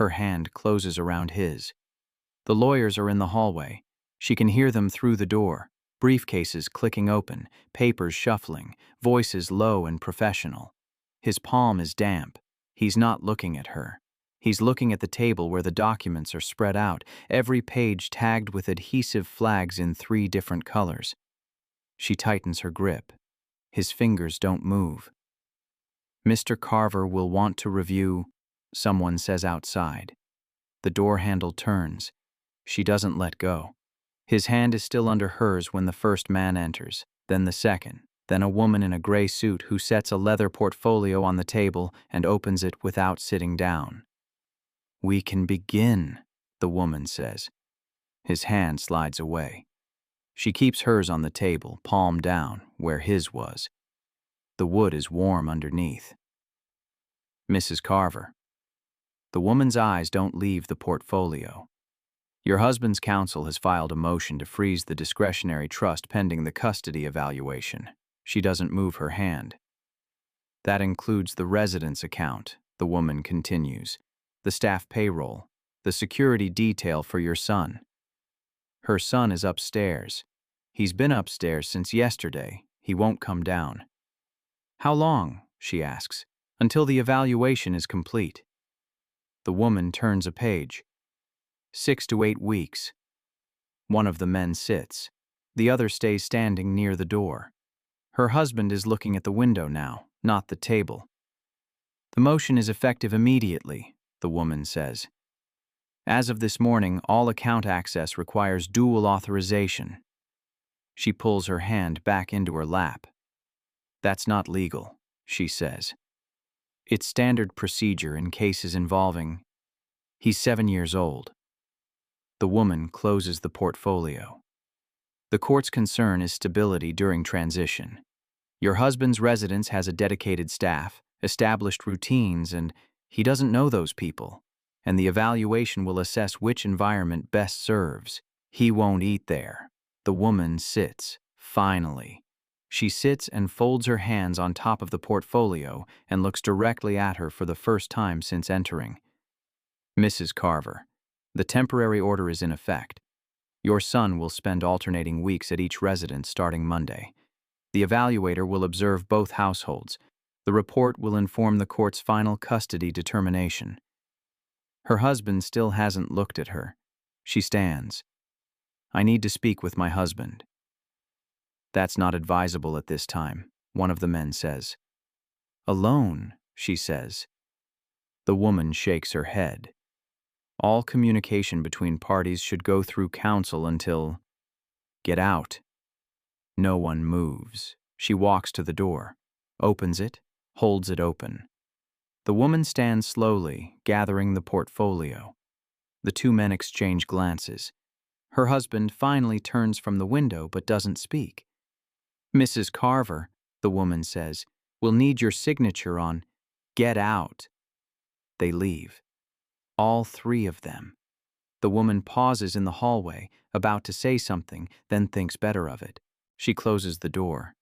Her hand closes around his. The lawyers are in the hallway. She can hear them through the door, briefcases clicking open, papers shuffling, voices low and professional. His palm is damp. He's not looking at her. He's looking at the table where the documents are spread out, every page tagged with adhesive flags in 3 different colors. She tightens her grip. His fingers don't move. "Mr. Carver will want to review," someone says outside. The door handle turns. She doesn't let go. His hand is still under hers when the first man enters, then the second, then a woman in a gray suit who sets a leather portfolio on the table and opens it without sitting down. "We can begin," the woman says. His hand slides away. She keeps hers on the table, palm down, where his was. The wood is warm underneath. "Mrs. Carver." The woman's eyes don't leave the portfolio. "Your husband's counsel has filed a motion to freeze the discretionary trust pending the custody evaluation." She doesn't move her hand. "That includes the residence account," the woman continues, "the staff payroll, the security detail for your son." Her son is upstairs. He's been upstairs since yesterday. He won't come down. "How long?" she asks. "Until the evaluation is complete." The woman turns a page. 6 to 8 weeks. One of the men sits. The other stays standing near the door. Her husband is looking at the window now, not the table. "The motion is effective immediately," the woman says. "As of this morning, all account access requires dual authorization." She pulls her hand back into her lap. "That's not legal," she says. "It's standard procedure in cases involving—" He's 7 years old. The woman closes the portfolio. "The court's concern is stability during transition. Your husband's residence has a dedicated staff, established routines, and he doesn't know those people. And the evaluation will assess which environment best serves. He won't eat there." The woman sits, finally. She sits and folds her hands on top of the portfolio and looks directly at her for the first time since entering. "Mrs. Carver, the temporary order is in effect. Your son will spend alternating weeks at each residence starting Monday. The evaluator will observe both households. The report will inform the court's final custody determination." Her husband still hasn't looked at her. She stands. "I need to speak with my husband." "That's not advisable at this time," one of the men says. "Alone," she says. The woman shakes her head. "All communication between parties should go through counsel until—" "Get out." No one moves. She walks to the door, opens it, holds it open. The woman stands slowly, gathering the portfolio. The 2 men exchange glances. Her husband finally turns from the window but doesn't speak. "Mrs. Carver," the woman says, "will need your signature on—" "Get out." They leave. All 3 of them. The woman pauses in the hallway, about to say something, then thinks better of it. She closes the door.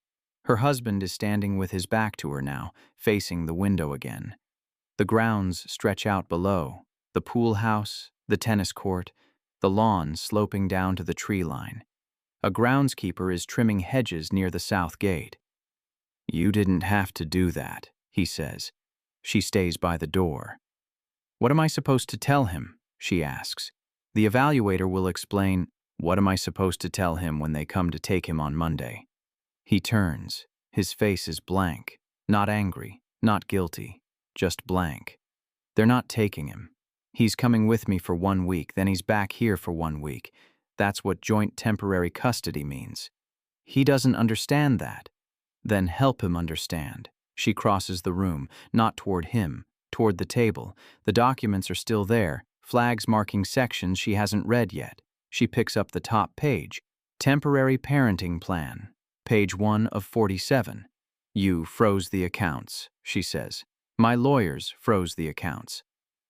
Her husband is standing with his back to her now, facing the window again. The grounds stretch out below, the pool house, the tennis court, the lawn sloping down to the tree line. A groundskeeper is trimming hedges near the south gate. "You didn't have to do that," he says. She stays by the door. "What am I supposed to tell him?" she asks. "The evaluator will explain—" "What am I supposed to tell him when they come to take him on Monday?" He turns. His face is blank. Not angry, not guilty, just blank. "They're not taking him. He's coming with me for 1 week, then he's back here for 1 week. That's what joint temporary custody means. He doesn't understand that." "Then help him understand." She crosses the room, not toward him, toward the table. The documents are still there, flags marking sections she hasn't read yet. She picks up the top page. "Temporary parenting plan." Page 1 of 47. "You froze the accounts," she says. "My lawyers froze the accounts."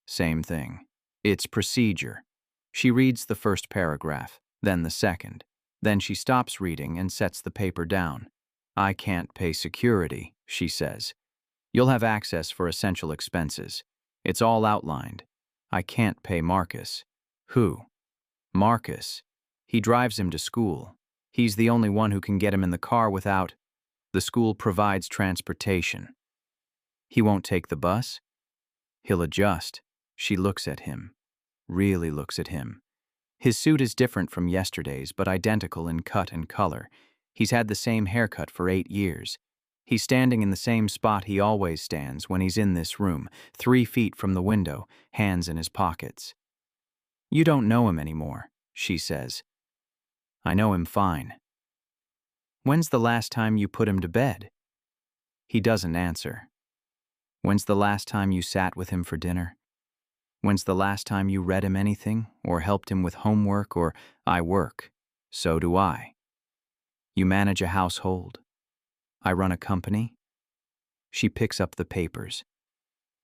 Same thing. "It's procedure." She reads the first paragraph, then the second. Then she stops reading and sets the paper down. "I can't pay security," she says. "You'll have access for essential expenses. It's all outlined." I can't pay Marcus. Who? Marcus. He drives him to school. He's the only one who can get him in the car without. The school provides transportation. He won't take the bus? He'll adjust. She looks at him. Really looks at him. His suit is different from yesterday's, but identical in cut and color. He's had the same haircut for 8 years. He's standing in the same spot he always stands when he's in this room, 3 feet from the window, hands in his pockets. You don't know him anymore, she says. I know him fine. When's the last time you put him to bed? He doesn't answer. When's the last time you sat with him for dinner? When's the last time you read him anything, or helped him with homework, or I work? So do I. You manage a household. I run a company. She picks up the papers.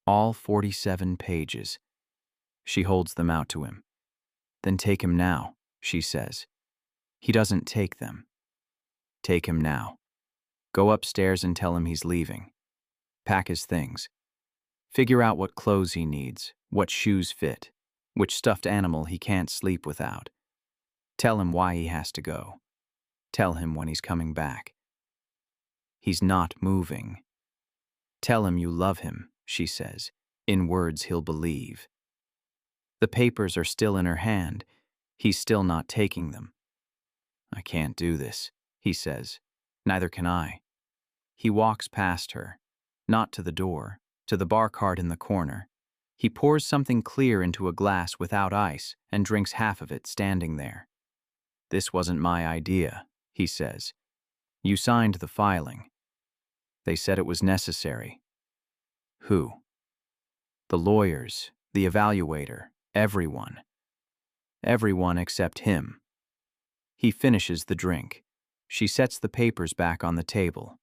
All 47 pages. She holds them out to him. Then take him now, she says. He doesn't take them. Take him now. Go upstairs and tell him he's leaving. Pack his things. Figure out what clothes he needs, what shoes fit, which stuffed animal he can't sleep without. Tell him why he has to go. Tell him when he's coming back. He's not moving. Tell him you love him, she says, in words he'll believe. The papers are still in her hand. He's still not taking them. I can't do this, he says. Neither can I. He walks past her, not to the door, to the bar cart in the corner. He pours something clear into a glass without ice and drinks half of it standing there. This wasn't my idea, he says. You signed the filing. They said it was necessary. Who? The lawyers, the evaluator, everyone. Everyone except him. He finishes the drink. She sets the papers back on the table.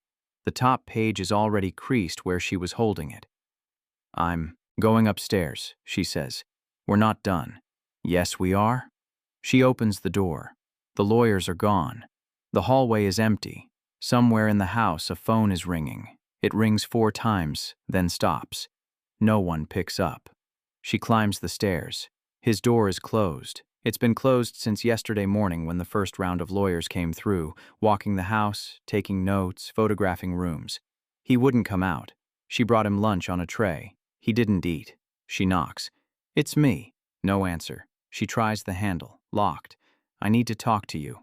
The top page is already creased where she was holding it. I'm going upstairs, she says. We're not done. Yes, we are? She opens the door. The lawyers are gone. The hallway is empty. Somewhere in the house a phone is ringing. It rings 4 times, then stops. No one picks up. She climbs the stairs. His door is closed. It's been closed since yesterday morning when the first round of lawyers came through, walking the house, taking notes, photographing rooms. He wouldn't come out. She brought him lunch on a tray. He didn't eat. She knocks. It's me. No answer. She tries the handle. Locked. I need to talk to you.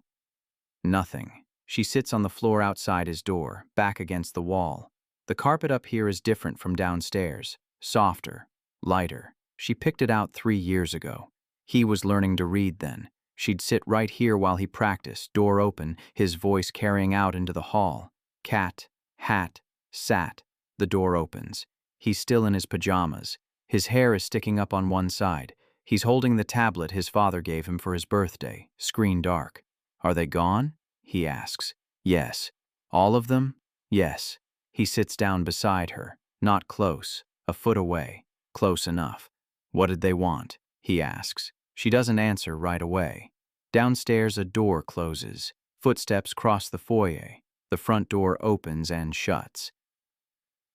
Nothing. She sits on the floor outside his door, back against the wall. The carpet up here is different from downstairs. Softer. Lighter. She picked it out 3 years ago. He was learning to read then. She'd sit right here while he practiced, door open, his voice carrying out into the hall. Cat, hat, sat. The door opens. He's still in his pajamas. His hair is sticking up on one side. He's holding the tablet his father gave him for his birthday, screen dark. Are they gone? He asks. Yes. All of them? Yes. He sits down beside her. Not close. A foot away. Close enough. What did they want? He asks. She doesn't answer right away. Downstairs a door closes. Footsteps cross the foyer. The front door opens and shuts.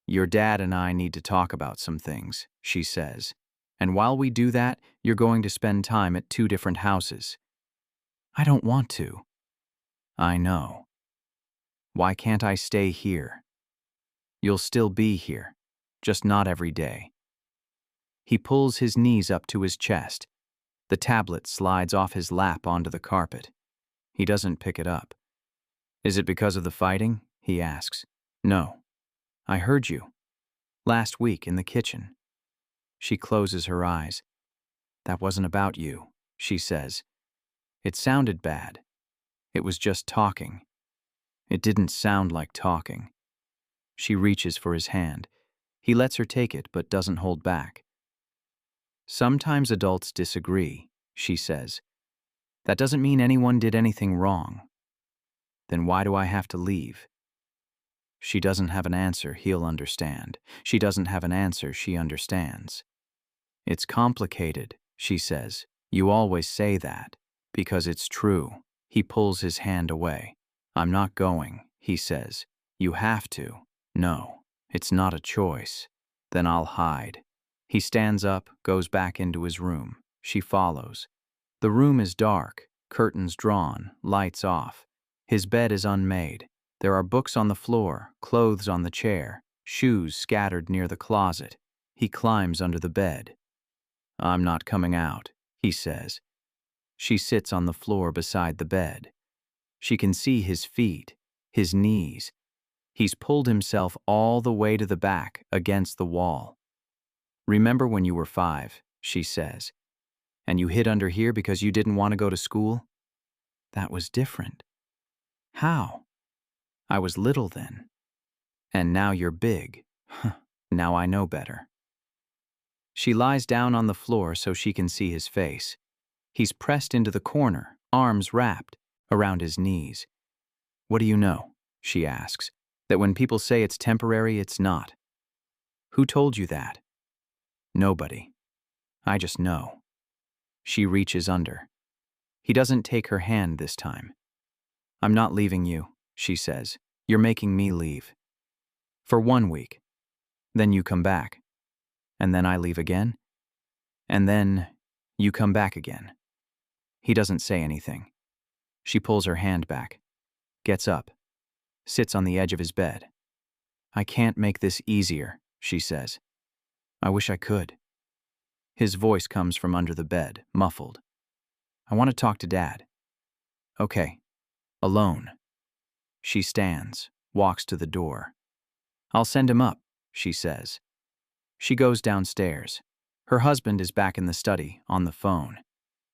Your dad and I need to talk about some things, she says. And while we do that, you're going to spend time at 2 different houses. I don't want to. I know. Why can't I stay here? You'll still be here, just not every day. He pulls his knees up to his chest. The tablet slides off his lap onto the carpet. He doesn't pick it up. Is it because of the fighting? He asks. No. I heard you. Last week in the kitchen. She closes her eyes. That wasn't about you, she says. It sounded bad. It was just talking. It didn't sound like talking. She reaches for his hand. He lets her take it but doesn't hold back. Sometimes adults disagree, she says. That doesn't mean anyone did anything wrong. Then why do I have to leave? She doesn't have an answer he'll understand. She doesn't have an answer she understands. It's complicated, she says. You always say that. Because it's true. He pulls his hand away. I'm not going, he says. You have to. No, it's not a choice. Then I'll hide. He stands up, goes back into his room. She follows. The room is dark, curtains drawn, lights off. His bed is unmade. There are books on the floor, clothes on the chair, shoes scattered near the closet. He climbs under the bed. "I'm not coming out," he says. She sits on the floor beside the bed. She can see his feet, his knees. He's pulled himself all the way to the back, against the wall. "Remember when you were 5, she says, "and you hid under here because you didn't want to go to school? That was different." "How?" "I was little then. And now you're big. Now I know better." She lies down on the floor so she can see his face. He's pressed into the corner, arms wrapped around his knees. "What do you know?" she asks. "That when people say it's temporary, it's not." "Who told you that?" "Nobody. I just know." She reaches under. He doesn't take her hand this time. "I'm not leaving you," she says. "You're making me leave. For 1 week. Then you come back. And then I leave again. And then you come back again." He doesn't say anything. She pulls her hand back, gets up, sits on the edge of his bed. "I can't make this easier," she says. "I wish I could." His voice comes from under the bed, muffled. "I want to talk to Dad." "Okay. Alone." She stands, walks to the door. "I'll send him up," she says. She goes downstairs. Her husband is back in the study, on the phone.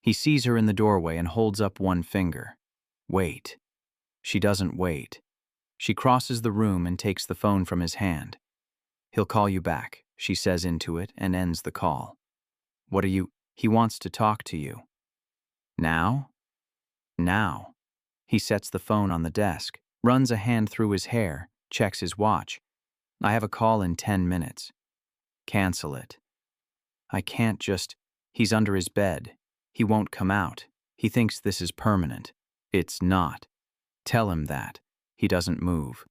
He sees her in the doorway and holds up one finger. "Wait." She doesn't wait. She crosses the room and takes the phone from his hand. "He'll call you back," she says into it and ends the call. "What are you—" "He wants to talk to you." "Now?" "Now." He sets the phone on the desk, runs a hand through his hair, checks his watch. "I have a call in 10 minutes. Cancel it." "I can't just—" He's under his bed. He won't come out. He thinks this is permanent. It's not. Tell him that. He doesn't move.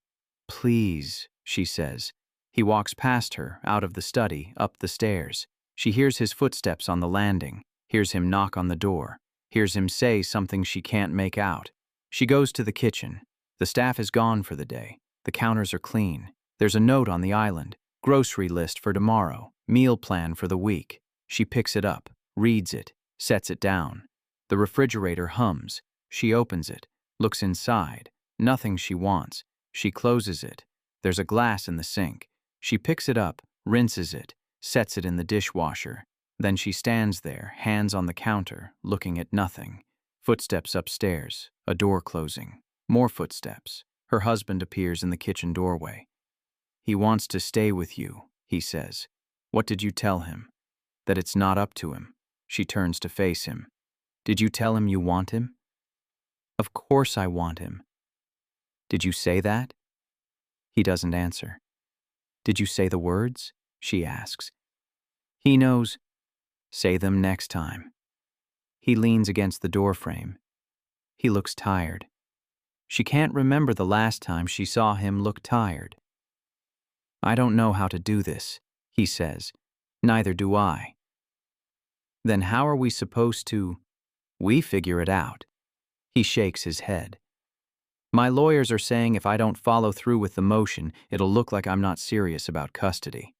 "Please," she says. He walks past her, out of the study, up the stairs. She hears his footsteps on the landing, hears him knock on the door, hears him say something she can't make out. She goes to the kitchen. The staff is gone for the day. The counters are clean. There's a note on the island. Grocery list for tomorrow. Meal plan for the week. She picks it up, reads it, sets it down. The refrigerator hums. She opens it, looks inside. Nothing she wants. She closes it. There's a glass in the sink. She picks it up, rinses it, sets it in the dishwasher. Then she stands there, hands on the counter, looking at nothing. Footsteps upstairs, a door closing. More footsteps. Her husband appears in the kitchen doorway. "He wants to stay with you," he says. "What did you tell him?" "That it's not up to him." She turns to face him. "Did you tell him you want him?" "Of course I want him." "Did you say that?" He doesn't answer. "Did you say the words?" she asks. He knows. "Say them next time." He leans against the doorframe. He looks tired. She can't remember the last time she saw him look tired. "I don't know how to do this," he says. "Neither do I." "Then how are we supposed to—" "We figure it out." He shakes his head. "My lawyers are saying if I don't follow through with the motion, it'll look like I'm not serious about custody."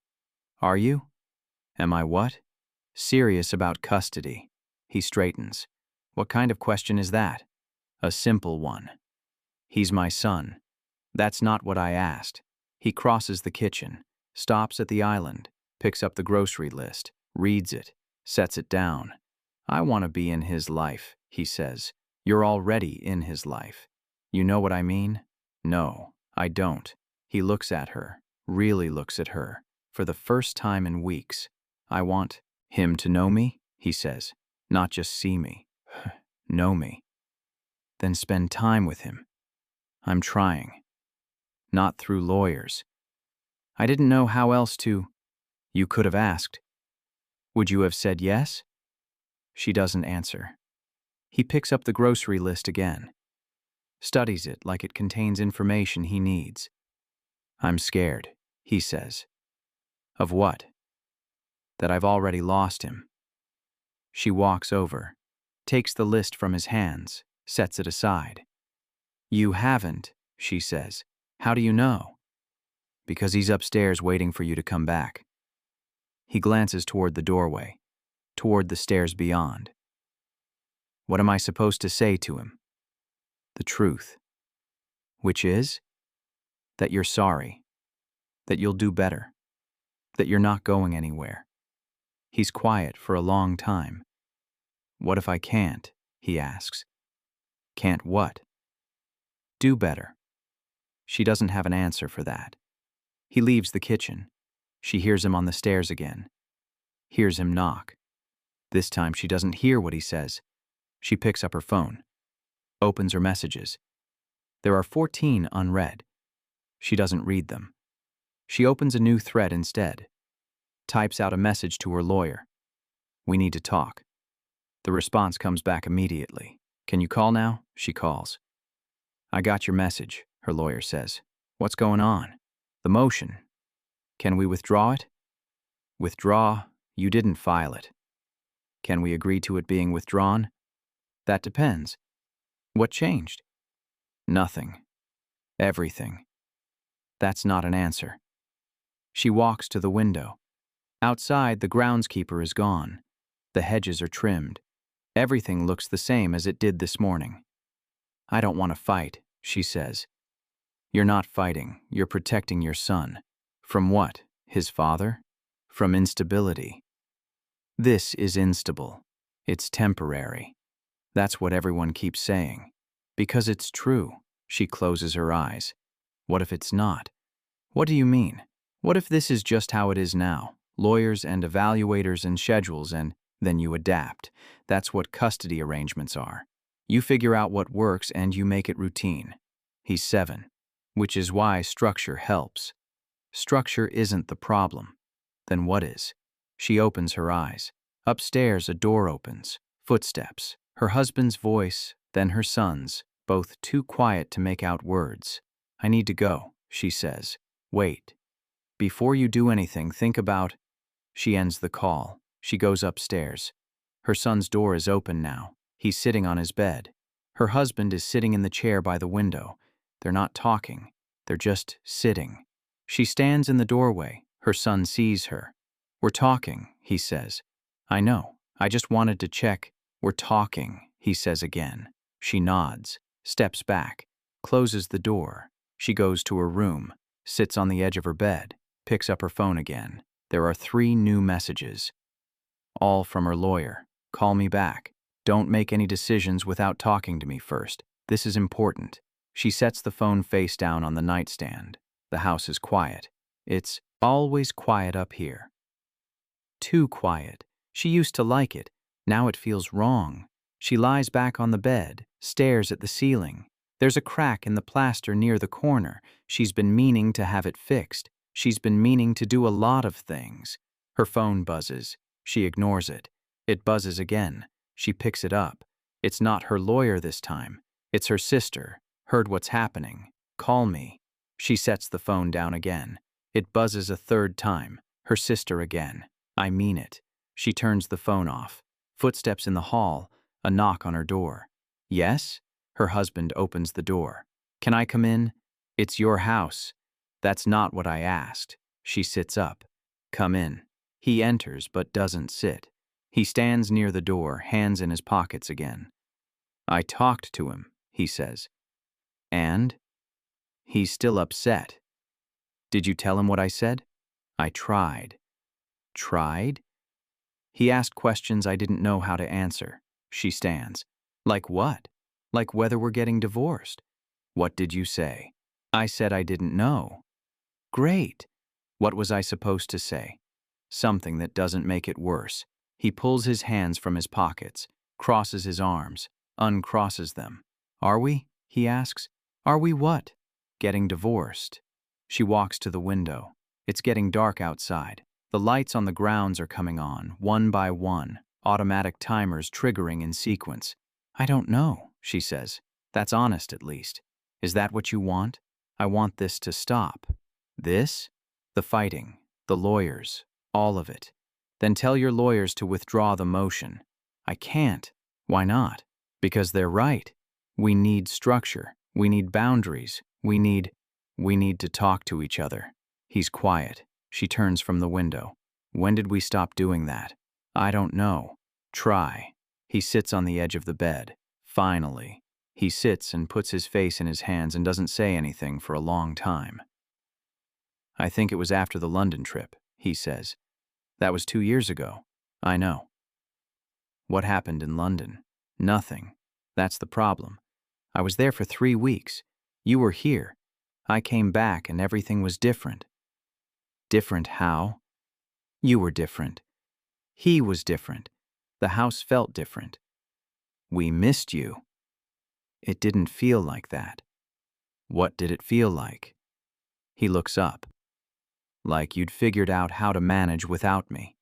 "Are you?" "Am I what?" "Serious about custody." He straightens. "What kind of question is that?" "A simple one." "He's my son." "That's not what I asked." He crosses the kitchen, stops at the island, picks up the grocery list, reads it, sets it down. "I want to be in his life," he says. "You're already in his life. You know what I mean?" "No, I don't." He looks at her, really looks at her, for the first time in weeks. "I want him to know me," he says. "Not just see me. Know me. Then spend time with him. I'm trying. Not through lawyers. I didn't know how else to—" "You could have asked." "Would you have said yes?" She doesn't answer. He picks up the grocery list again, studies it like it contains information he needs. "I'm scared," he says. "Of what?" That I've already lost him. She walks over, takes the list from his hands, sets it aside. You haven't, she says. How do you know? Because he's upstairs waiting for you to come back. He glances toward the doorway, toward the stairs beyond. What am I supposed to say to him? The truth. Which is? That you're sorry. That you'll do better. That you're not going anywhere. He's quiet for a long time. What if I can't? He asks. Can't what? Do better. She doesn't have an answer for that. He leaves the kitchen. She hears him on the stairs again. Hears him knock. This time she doesn't hear what he says. She picks up her phone. Opens her messages. There are 14 unread. She doesn't read them. She opens a new thread instead. Types out a message to her lawyer. We need to talk. The response comes back immediately. Can you call now? She calls. I got your message, her lawyer says. What's going on? The motion. Can we withdraw it? Withdraw? You didn't file it. Can we agree to it being withdrawn? That depends. What changed? Nothing. Everything. That's not an answer. She walks to the window. Outside, the groundskeeper is gone. The hedges are trimmed. Everything looks the same as it did this morning. I don't want to fight, she says. You're not fighting. You're protecting your son. From what? His father? From instability. This is instable. It's temporary. That's what everyone keeps saying. Because it's true. She closes her eyes. What if it's not? What do you mean? What if this is just how it is now? Lawyers and evaluators and schedules, and then you adapt. That's what custody arrangements are. You figure out what works and you make it routine. He's 7, which is why structure helps. Structure isn't the problem. Then what is? She opens her eyes. Upstairs, a door opens. Footsteps. Her husband's voice, then her son's, both too quiet to make out words. I need to go, she says. Wait. Before you do anything, think about... She ends the call. She goes upstairs. Her son's door is open now. He's sitting on his bed. Her husband is sitting in the chair by the window. They're not talking. They're just sitting. She stands in the doorway. Her son sees her. We're talking, he says. I know. I just wanted to check. We're talking, he says again. She nods, steps back, closes the door. She goes to her room, sits on the edge of her bed, picks up her phone again. There are 3 new messages. All from her lawyer. Call me back. Don't make any decisions without talking to me first. This is important. She sets the phone face down on the nightstand. The house is quiet. It's always quiet up here. Too quiet. She used to like it. Now it feels wrong. She lies back on the bed, stares at the ceiling. There's a crack in the plaster near the corner. She's been meaning to have it fixed. She's been meaning to do a lot of things. Her phone buzzes. She ignores it. It buzzes again. She picks it up. It's not her lawyer this time. It's her sister. Heard what's happening. Call me. She sets the phone down again. It buzzes a 3rd time. Her sister again. I mean it. She turns the phone off. Footsteps in the hall. A knock on her door. Yes? Her husband opens the door. Can I come in? It's your house. That's not what I asked. She sits up. Come in. He enters but doesn't sit. He stands near the door, hands in his pockets again. I talked to him, he says. And? He's still upset. Did you tell him what I said? I tried. Tried? He asked questions I didn't know how to answer. She stands. Like what? Like whether we're getting divorced. What did you say? I said I didn't know. Great. What was I supposed to say? Something that doesn't make it worse. He pulls his hands from his pockets, crosses his arms, uncrosses them. Are we? He asks. Are we what? Getting divorced. She walks to the window. It's getting dark outside. The lights on the grounds are coming on, one by one, automatic timers triggering in sequence. I don't know, she says. That's honest, at least. Is that what you want? I want this to stop. This? The fighting, the lawyers, all of it. Then tell your lawyers to withdraw the motion. I can't. Why not? Because they're right. We need structure. We need boundaries. We need to talk to each other. He's quiet. She turns from the window. When did we stop doing that? I don't know. Try. He sits on the edge of the bed. Finally. He sits and puts his face in his hands and doesn't say anything for a long time. I think it was after the London trip, he says. That was 2 years ago. I know. What happened in London? Nothing. That's the problem. I was there for 3 weeks. You were here. I came back and everything was different. Different how? You were different. He was different. The house felt different. We missed you. It didn't feel like that. What did it feel like? He looks up. Like you'd figured out how to manage without me.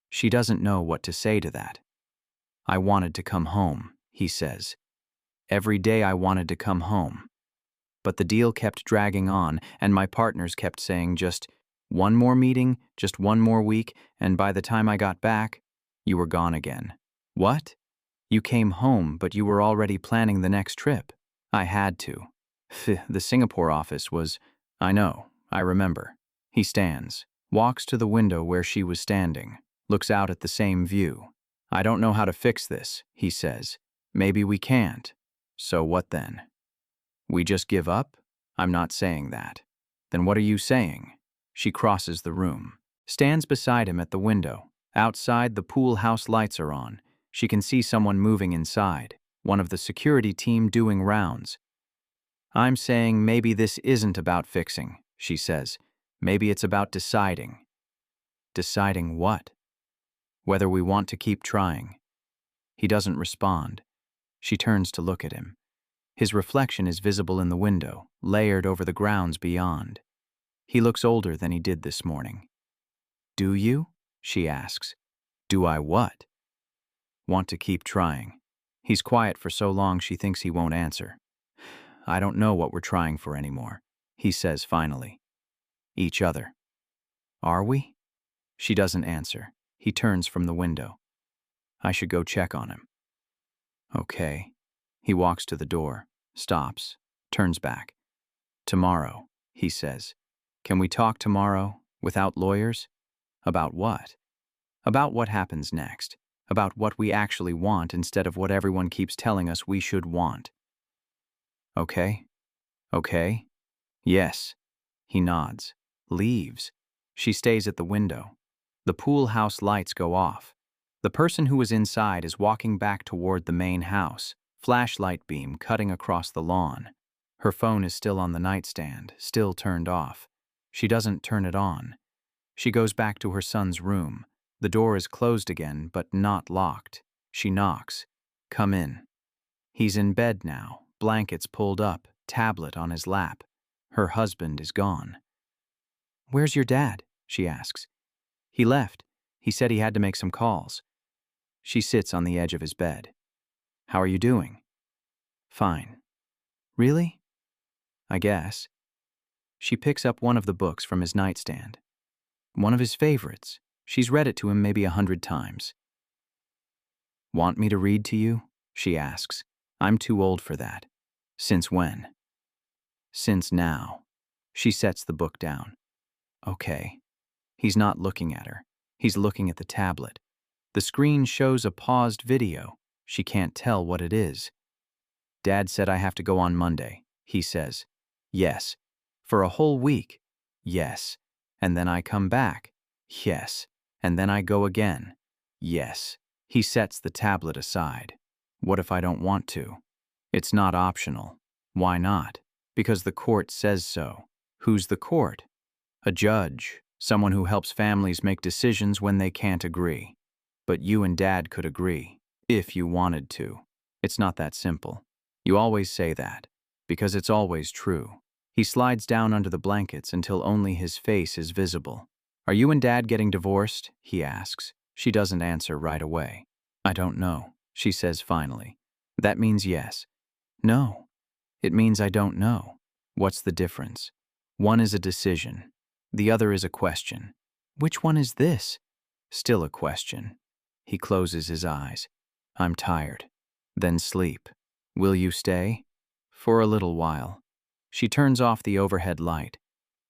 She doesn't know what to say to that. I wanted to come home, he says. Every day I wanted to come home. But the deal kept dragging on, and my partners kept saying just one more meeting, just one more week, and by the time I got back, you were gone again. What? You came home, but you were already planning the next trip. I had to. The Singapore office was… I know, I remember. He stands, walks to the window where she was standing, looks out at the same view. I don't know how to fix this, he says. Maybe we can't. So what then? We just give up? I'm not saying that. Then what are you saying? She crosses the room, stands beside him at the window. Outside, the pool house lights are on. She can see someone moving inside, one of the security team doing rounds. I'm saying maybe this isn't about fixing, she says. Maybe it's about deciding. Deciding what? Whether we want to keep trying. He doesn't respond. She turns to look at him. His reflection is visible in the window, layered over the grounds beyond. He looks older than he did this morning. Do you? She asks. Do I what? Want to keep trying. He's quiet for so long she thinks he won't answer. I don't know what we're trying for anymore, he says finally. Each other. Are we? She doesn't answer. He turns from the window. I should go check on him. Okay. He walks to the door, stops, turns back. Tomorrow, he says. Can we talk tomorrow, without lawyers? About what? About what happens next. About what we actually want instead of what everyone keeps telling us we should want. Okay? Okay? Yes. He nods. Leaves. She stays at the window. The pool house lights go off. The person who was inside is walking back toward the main house, flashlight beam cutting across the lawn. Her phone is still on the nightstand, still turned off. She doesn't turn it on. She goes back to her son's room. The door is closed again, but not locked. She knocks. Come in. He's in bed now, blankets pulled up, tablet on his lap. Her husband is gone. Where's your dad? She asks. He left. He said he had to make some calls. She sits on the edge of his bed. How are you doing? Fine. Really? I guess. She picks up one of the books from his nightstand. One of his favorites. She's read it to him maybe 100 times. Want me to read to you? She asks. I'm too old for that. Since when? Since now. She sets the book down. Okay. He's not looking at her. He's looking at the tablet. The screen shows a paused video. She can't tell what it is. Dad said I have to go on Monday, he says. Yes. For a whole week. Yes. And then I come back. Yes. And then I go again. Yes. He sets the tablet aside. What if I don't want to? It's not optional. Why not? Because the court says so. Who's the court? A judge. Someone who helps families make decisions when they can't agree. But you and Dad could agree, if you wanted to. It's not that simple. You always say that, because it's always true. He slides down under the blankets until only his face is visible. Are you and Dad getting divorced? He asks. She doesn't answer right away. I don't know, she says finally. That means yes. No. It means I don't know. What's the difference? One is a decision. The other is a question. Which one is this? Still a question. He closes his eyes. I'm tired. Then sleep. Will you stay? For a little while. She turns off the overhead light.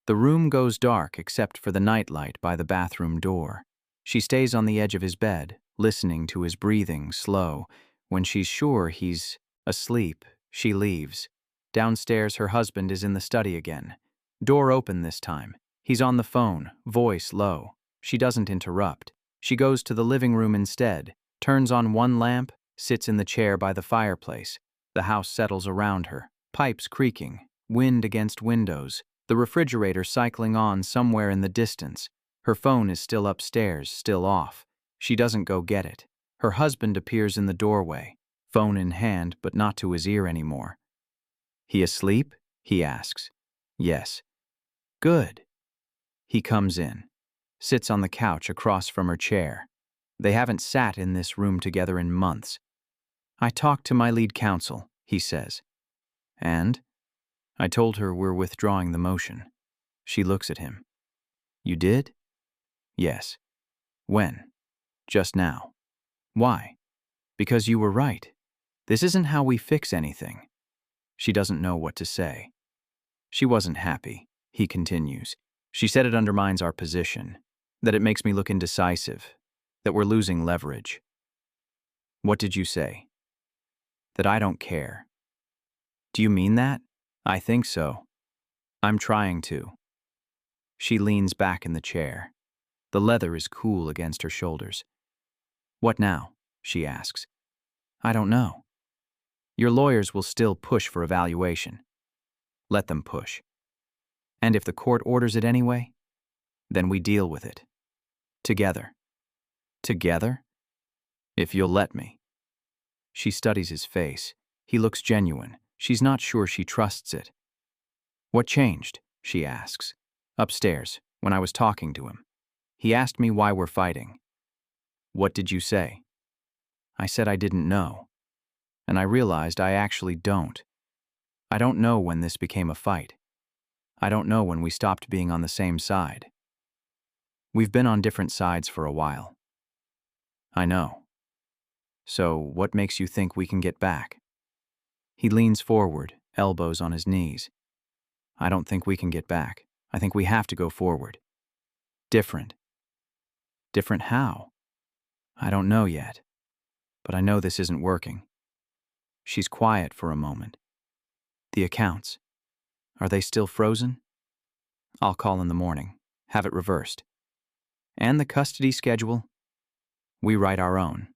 The room goes dark except for the nightlight by the bathroom door. She stays on the edge of his bed, listening to his breathing slow. When she's sure he's asleep, she leaves. Downstairs, her husband is in the study again. Door open this time. He's on the phone, voice low. She doesn't interrupt. She goes to the living room instead, turns on one lamp, sits in the chair by the fireplace. The house settles around her, pipes creaking, wind against windows, the refrigerator cycling on somewhere in the distance. Her phone is still upstairs, still off. She doesn't go get it. Her husband appears in the doorway, phone in hand, but not to his ear anymore. He asleep? He asks. Yes. Good. He comes in, sits on the couch across from her chair. They haven't sat in this room together in months. I talked to my lead counsel, he says. And? I told her we're withdrawing the motion. She looks at him. You did? Yes. When? Just now. Why? Because you were right. This isn't how we fix anything. She doesn't know what to say. She wasn't happy, he continues. She said it undermines our position, that it makes me look indecisive, that we're losing leverage. What did you say? That I don't care. Do you mean that? I think so. I'm trying to. She leans back in the chair. The leather is cool against her shoulders. What now? She asks. I don't know. Your lawyers will still push for evaluation. Let them push. And if the court orders it anyway, then we deal with it. Together. Together? If you'll let me. She studies his face. He looks genuine. She's not sure she trusts it. What changed? She asks. Upstairs, when I was talking to him. He asked me why we're fighting. What did you say? I said I didn't know. And I realized I actually don't. I don't know when this became a fight. I don't know when we stopped being on the same side. We've been on different sides for a while. I know. So what makes you think we can get back? He leans forward, elbows on his knees. I don't think we can get back. I think we have to go forward. Different. Different how? I don't know yet. But I know this isn't working. She's quiet for a moment. The accounts. Are they still frozen? I'll call in the morning. Have it reversed. And the custody schedule? We write our own.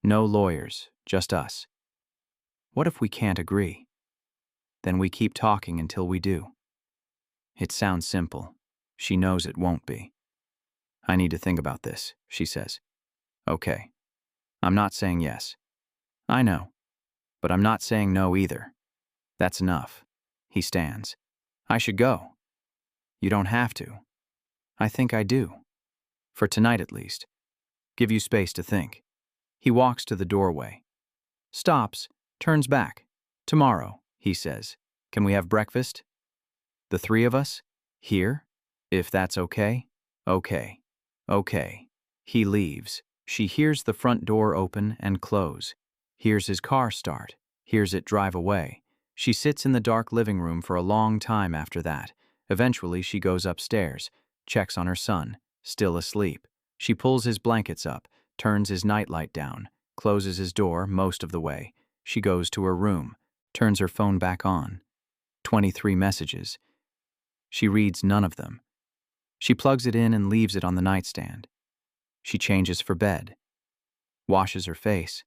No lawyers, just us. What if we can't agree? Then we keep talking until we do. It sounds simple. She knows it won't be. I need to think about this, she says. Okay. I'm not saying yes. I know. But I'm not saying no either. That's enough. He stands. I should go. You don't have to. I think I do. For tonight at least. Give you space to think. He walks to the doorway. Stops, turns back. Tomorrow, he says. Can we have breakfast? The three of us? Here? If that's okay? Okay. Okay. He leaves. She hears the front door open and close. Hears his car start. Hears it drive away. She sits in the dark living room for a long time after that. Eventually, she goes upstairs, checks on her son, still asleep. She pulls his blankets up, turns his nightlight down, closes his door most of the way. She goes to her room, turns her phone back on. 23 messages. She reads none of them. She plugs it in and leaves it on the nightstand. She changes for bed, washes her face,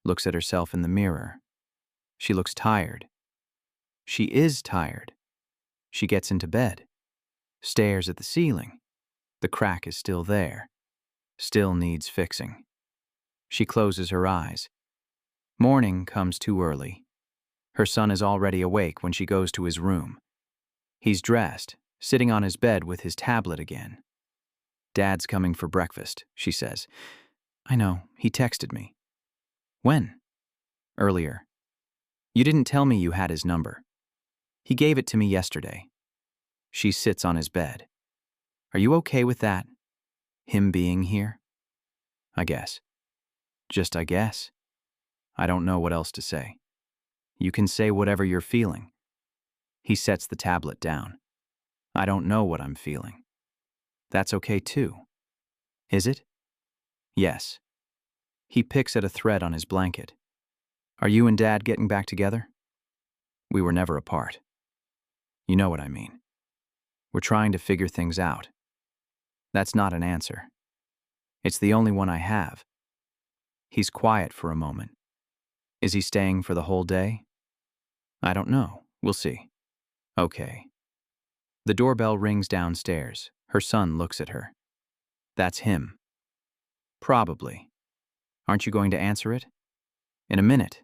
looks at herself in the mirror. She looks tired. She is tired. She gets into bed, stares at the ceiling. The crack is still there, still needs fixing. She closes her eyes. Morning comes too early. Her son is already awake when she goes to his room. He's dressed, sitting on his bed with his tablet again. Dad's coming for breakfast, she says. I know, he texted me. When? Earlier. You didn't tell me you had his number. He gave it to me yesterday. She sits on his bed. Are you okay with that? Him being here? I guess. Just I guess. I don't know what else to say. You can say whatever you're feeling. He sets the tablet down. I don't know what I'm feeling. That's okay too. Is it? Yes. He picks at a thread on his blanket. Are you and Dad getting back together? We were never apart. You know what I mean. We're trying to figure things out. That's not an answer. It's the only one I have. He's quiet for a moment. Is he staying for the whole day? I don't know. We'll see. Okay. The doorbell rings downstairs. Her son looks at her. That's him. Probably. Aren't you going to answer it? In a minute.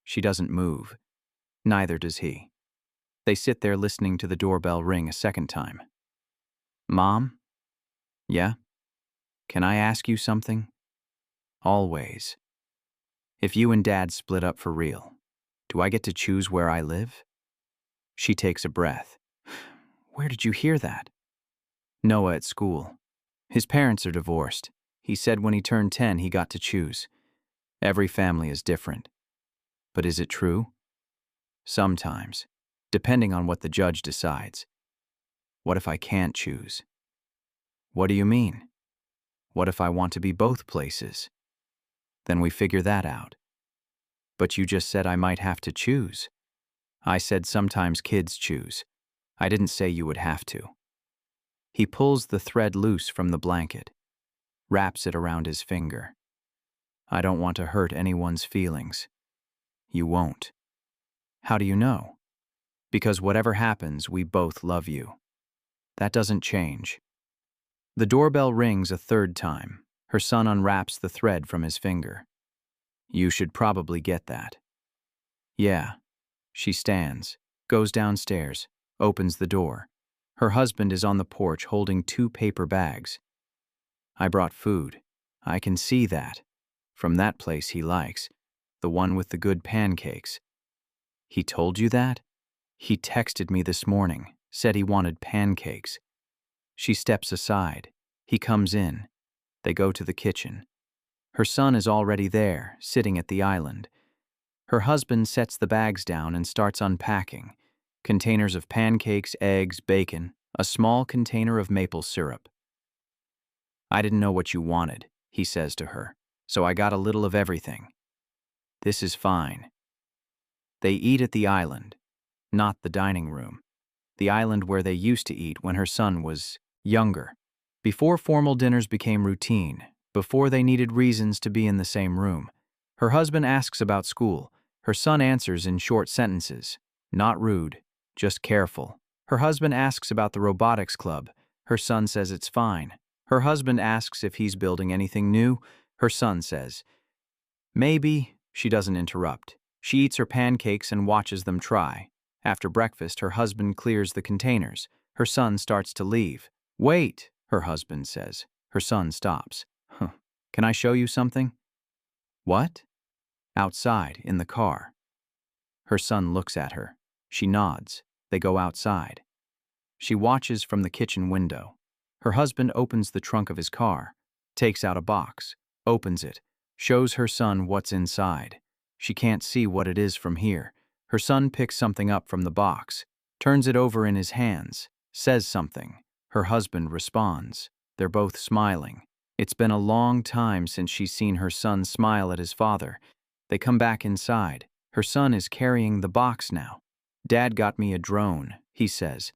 She doesn't move. Neither does he. They sit there listening to the doorbell ring a second time. Mom? Yeah? Can I ask you something? Always. If you and Dad split up for real, do I get to choose where I live? She takes a breath. Where did you hear that? Noah at school. His parents are divorced. He said when he turned 10 he got to choose. Every family is different. But is it true? Sometimes, depending on what the judge decides. What if I can't choose? What do you mean? What if I want to be both places? Then we figure that out. But you just said I might have to choose. I said sometimes kids choose. I didn't say you would have to. He pulls the thread loose from the blanket, wraps it around his finger. I don't want to hurt anyone's feelings. You won't. How do you know? Because whatever happens, we both love you. That doesn't change. The doorbell rings a third time. Her son unwraps the thread from his finger. You should probably get that. Yeah. She stands, goes downstairs, opens the door. Her husband is on the porch holding 2 paper bags. I brought food. I can see that. From that place he likes. The one with the good pancakes. He told you that? He texted me this morning, said he wanted pancakes. She steps aside. He comes in. They go to the kitchen. Her son is already there, sitting at the island. Her husband sets the bags down and starts unpacking. Containers of pancakes, eggs, bacon, a small container of maple syrup. I didn't know what you wanted, he says to her, so I got a little of everything. This is fine. They eat at the island, not the dining room. The island where they used to eat when her son was younger. Before formal dinners became routine, before they needed reasons to be in the same room. Her husband asks about school. Her son answers in short sentences. Not rude, just careful. Her husband asks about the robotics club. Her son says it's fine. Her husband asks if he's building anything new. Her son says, maybe. She doesn't interrupt. She eats her pancakes and watches them try. After breakfast, her husband clears the containers. Her son starts to leave. Wait, her husband says. Her son stops. Can I show you something? What? Outside, in the car. Her son looks at her. She nods. They go outside. She watches from the kitchen window. Her husband opens the trunk of his car, takes out a box, opens it, shows her son what's inside. She can't see what it is from here. Her son picks something up from the box, turns it over in his hands, says something. Her husband responds. They're both smiling. It's been a long time since she's seen her son smile at his father. They come back inside. Her son is carrying the box now. Dad got me a drone, he says.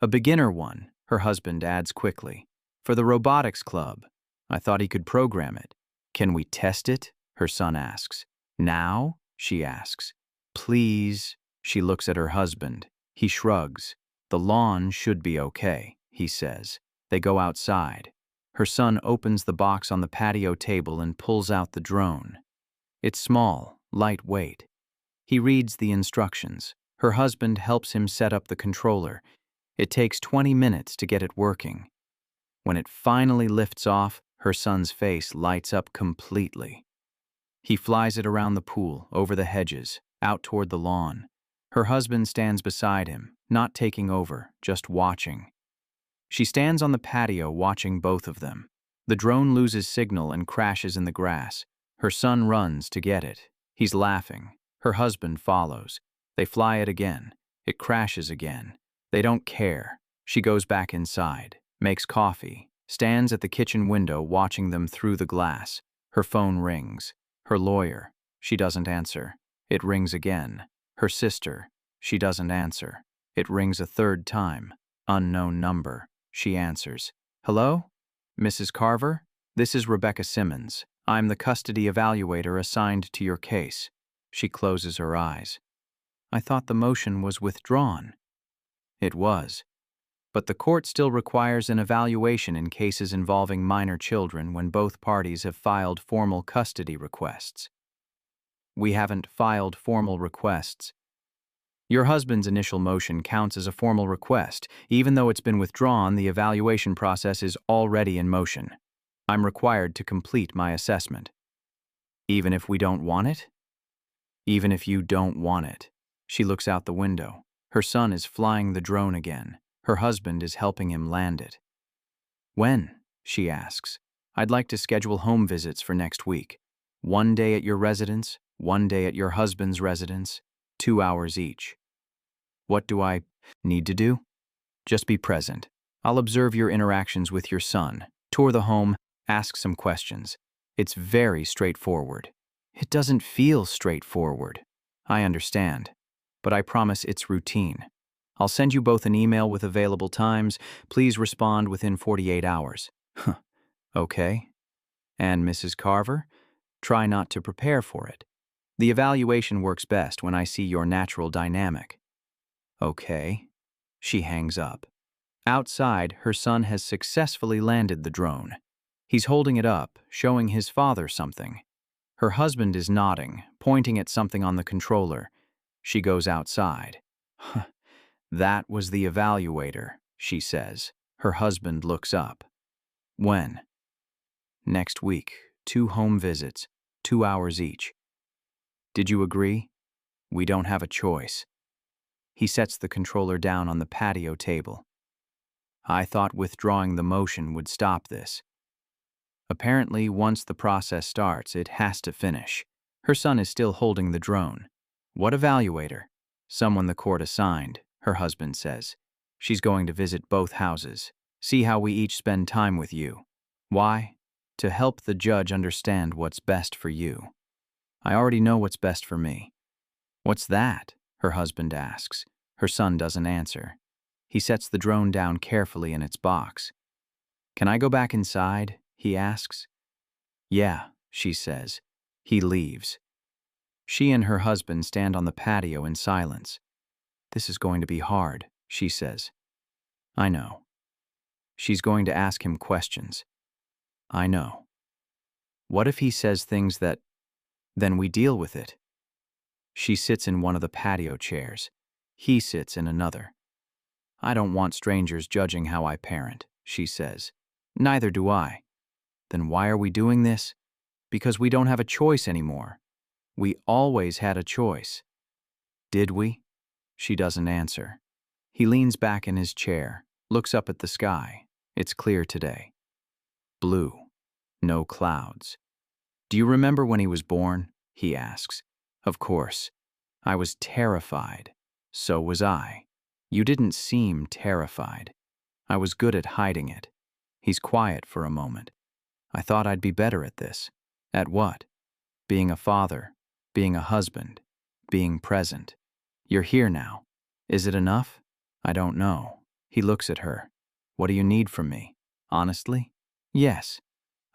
A beginner one, her husband adds quickly. For the robotics club. I thought he could program it. Can we test it? Her son asks. Now? She asks. Please. She looks at her husband. He shrugs. The lawn should be okay, he says. They go outside. Her son opens the box on the patio table and pulls out the drone. It's small, lightweight. He reads the instructions. Her husband helps him set up the controller. It takes 20 minutes to get it working. When it finally lifts off, her son's face lights up completely. He flies it around the pool, over the hedges, out toward the lawn. Her husband stands beside him, not taking over, just watching. She stands on the patio watching both of them. The drone loses signal and crashes in the grass. Her son runs to get it. He's laughing. Her husband follows. They fly it again. It crashes again. They don't care. She goes back inside, makes coffee, stands at the kitchen window watching them through the glass. Her phone rings. Her lawyer. She doesn't answer. It rings again. Her sister. She doesn't answer. It rings a third time. Unknown number. She answers. Hello? Mrs. Carver? This is Rebecca Simmons. I'm the custody evaluator assigned to your case. She closes her eyes. I thought the motion was withdrawn. It was. But the court still requires an evaluation in cases involving minor children when both parties have filed formal custody requests. We haven't filed formal requests. Your husband's initial motion counts as a formal request. Even though it's been withdrawn, the evaluation process is already in motion. I'm required to complete my assessment. Even if we don't want it? Even if you don't want it. She looks out the window. Her son is flying the drone again. Her husband is helping him land it. When? She asks. I'd like to schedule home visits for next week. 1 day at your residence, 1 day at your husband's residence, 2 hours each. What do I need to do? Just be present. I'll observe your interactions with your son, tour the home, ask some questions. It's very straightforward. It doesn't feel straightforward. I understand, but I promise it's routine. I'll send you both an email with available times. Please respond within 48 hours. Okay. And Mrs. Carver? Try not to prepare for it. The evaluation works best when I see your natural dynamic. Okay. She hangs up. Outside, her son has successfully landed the drone. He's holding it up, showing his father something. Her husband is nodding, pointing at something on the controller. She goes outside. That was the evaluator, she says. Her husband looks up. When? Next week, 2 home visits, 2 hours each. Did you agree? We don't have a choice. He sets the controller down on the patio table. I thought withdrawing the motion would stop this. Apparently, once the process starts, it has to finish. Her son is still holding the drone. What evaluator? Someone the court assigned, her husband says. She's going to visit both houses, see how we each spend time with you. Why? To help the judge understand what's best for you. I already know what's best for me. What's that? Her husband asks. Her son doesn't answer. He sets the drone down carefully in its box. Can I go back inside? He asks. Yeah, she says. He leaves. She and her husband stand on the patio in silence. This is going to be hard, she says. I know. She's going to ask him questions. I know. What if he says things that... Then we deal with it. She sits in one of the patio chairs. He sits in another. I don't want strangers judging how I parent, she says. Neither do I. Then why are we doing this? Because we don't have a choice anymore. We always had a choice. Did we? She doesn't answer. He leans back in his chair, looks up at the sky. It's clear today. Blue. No clouds. Do you remember when he was born? He asks. Of course. I was terrified. So was I. You didn't seem terrified. I was good at hiding it. He's quiet for a moment. I thought I'd be better at this. At what? Being a father, being a husband, being present. You're here now. Is it enough? I don't know. He looks at her. What do you need from me? Honestly? Yes.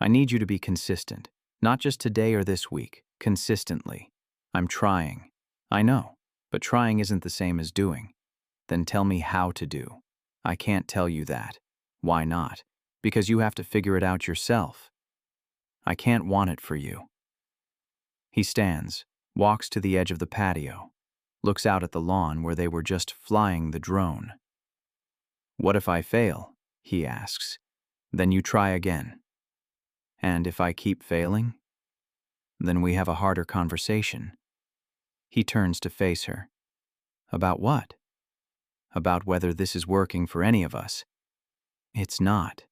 I need you to be consistent. Not just today or this week. Consistently. I'm trying. I know. But trying isn't the same as doing. Then tell me how to do. I can't tell you that. Why not? Because you have to figure it out yourself. I can't want it for you. He stands, walks to the edge of the patio, looks out at the lawn where they were just flying the drone. What if I fail? He asks. Then you try again. And if I keep failing? Then we have a harder conversation. He turns to face her. About what? About whether this is working for any of us. It's not.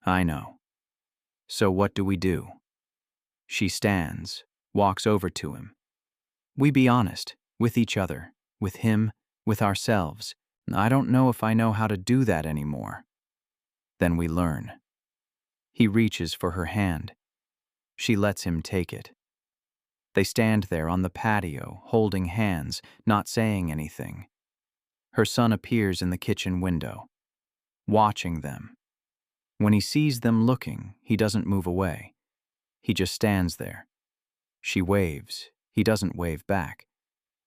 I know. So what do we do? She stands, walks over to him. We be honest, with each other, with him, with ourselves. I don't know if I know how to do that anymore. Then we learn. He reaches for her hand. She lets him take it. They stand there on the patio, holding hands, not saying anything. Her son appears in the kitchen window, watching them. When he sees them looking, he doesn't move away. He just stands there. She waves. He doesn't wave back.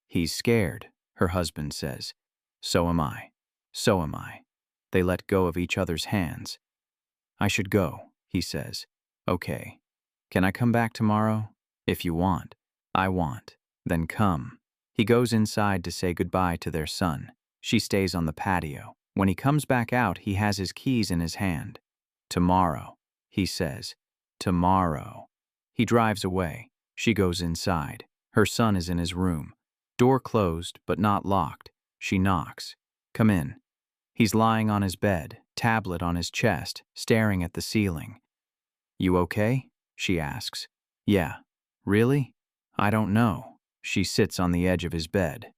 He's scared, her husband says. So am I. So am I. They let go of each other's hands. I should go, he says. Okay. Can I come back tomorrow? If you want. I want. Then come. He goes inside to say goodbye to their son. She stays on the patio. When he comes back out, he has his keys in his hand. Tomorrow, he says. Tomorrow. He drives away. She goes inside. Her son is in his room. Door closed, but not locked. She knocks. Come in. He's lying on his bed, tablet on his chest, staring at the ceiling. You okay? She asks. Yeah. Really? I don't know. She sits on the edge of his bed.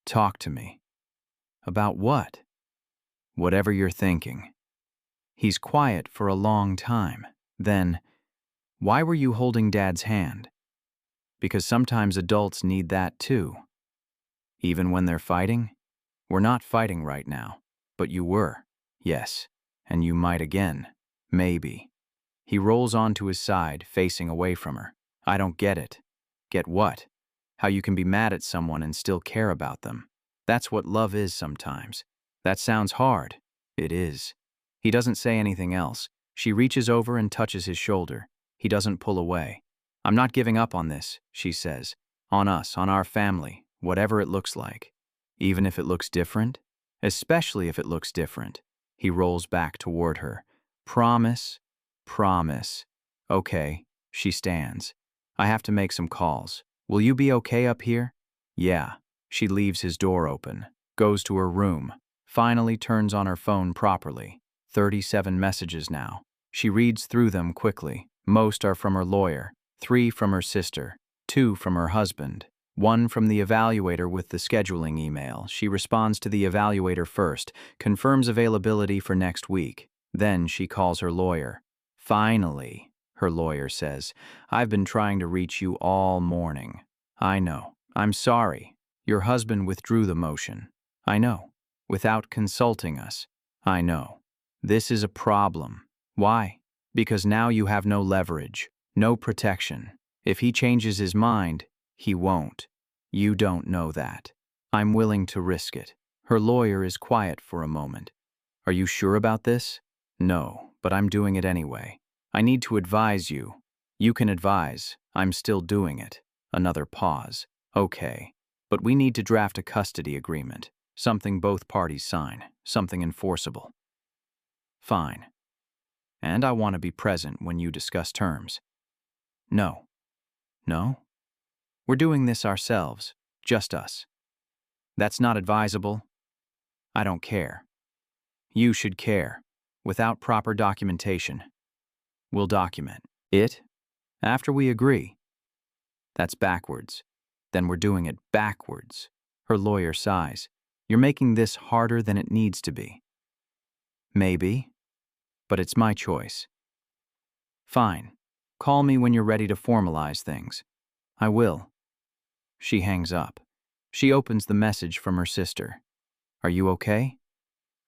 Talk to me. About what? Whatever you're thinking. He's quiet for a long time. Then, why were you holding Dad's hand? Because sometimes adults need that too. Even when they're fighting? We're not fighting right now, but you were. Yes, and you might again. Maybe. He rolls onto his side, facing away from her. I don't get it. Get what? How you can be mad at someone and still care about them. That's what love is sometimes. That sounds hard. It is. He doesn't say anything else. She reaches over and touches his shoulder. He doesn't pull away. I'm not giving up on this, she says. On us, on our family, whatever it looks like. Even if it looks different? Especially if it looks different. He rolls back toward her. Promise? Promise. Okay. She stands. I have to make some calls. Will you be okay up here? Yeah. She leaves his door open, goes to her room, finally turns on her phone properly. 37 messages now. She reads through them quickly. Most are from her lawyer, 3 from her sister, 2 from her husband, 1 from the evaluator with the scheduling email. She responds to the evaluator first, confirms availability for next week. Then she calls her lawyer. Finally, her lawyer says, I've been trying to reach you all morning. I know. I'm sorry. Your husband withdrew the motion. I know. Without consulting us. I know. This is a problem. Why? Because now you have no leverage, no protection. If he changes his mind, he won't. You don't know that. I'm willing to risk it. Her lawyer is quiet for a moment. Are you sure about this? No, but I'm doing it anyway. I need to advise you. You can advise. I'm still doing it. Another pause. Okay. But we need to draft a custody agreement. Something both parties sign. Something enforceable. Fine. And I want to be present when you discuss terms. No. No? We're doing this ourselves. Just us. That's not advisable. I don't care. You should care. Without proper documentation. We'll document it after we agree. That's backwards. Then we're doing it backwards. Her lawyer sighs. You're making this harder than it needs to be. Maybe, but it's my choice. Fine. Call me when you're ready to formalize things. I will. She hangs up. She opens the message from her sister. Are you okay?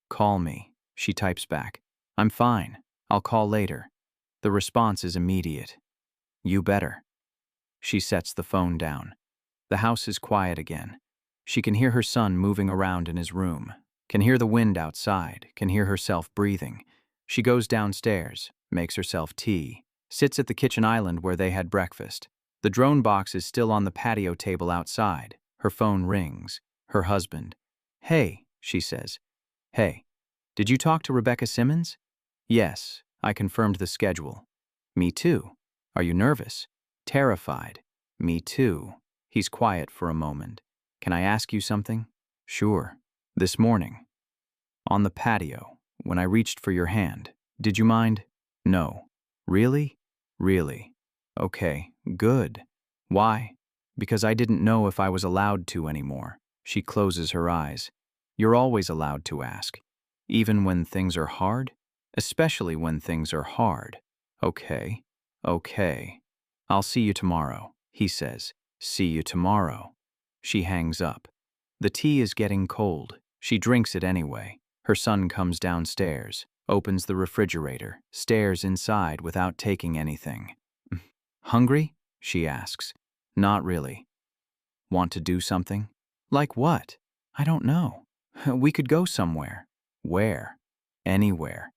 Call me, she types back. I'm fine. I'll call later. The response is immediate. You better. She sets the phone down. The house is quiet again. She can hear her son moving around in his room, can hear the wind outside, can hear herself breathing. She goes downstairs, makes herself tea, sits at the kitchen island where they had breakfast. The drone box is still on the patio table outside. Her phone rings. Her husband. Hey, she says. Hey, did you talk to Rebecca Simmons? Yes, I confirmed the schedule. Me too. Are you nervous? Terrified. Me too. He's quiet for a moment. Can I ask you something? Sure. This morning, on the patio, when I reached for your hand, did you mind? No. Really? Really? Okay, good. Why? Because I didn't know if I was allowed to anymore. She closes her eyes. You're always allowed to ask. Even when things are hard? Especially when things are hard. Okay. Okay. I'll see you tomorrow, he says. See you tomorrow. She hangs up. The tea is getting cold. She drinks it anyway. Her son comes downstairs, opens the refrigerator, stares inside without taking anything. Hungry? She asks. Not really. Want to do something? Like what? I don't know. We could go somewhere. Where? Anywhere.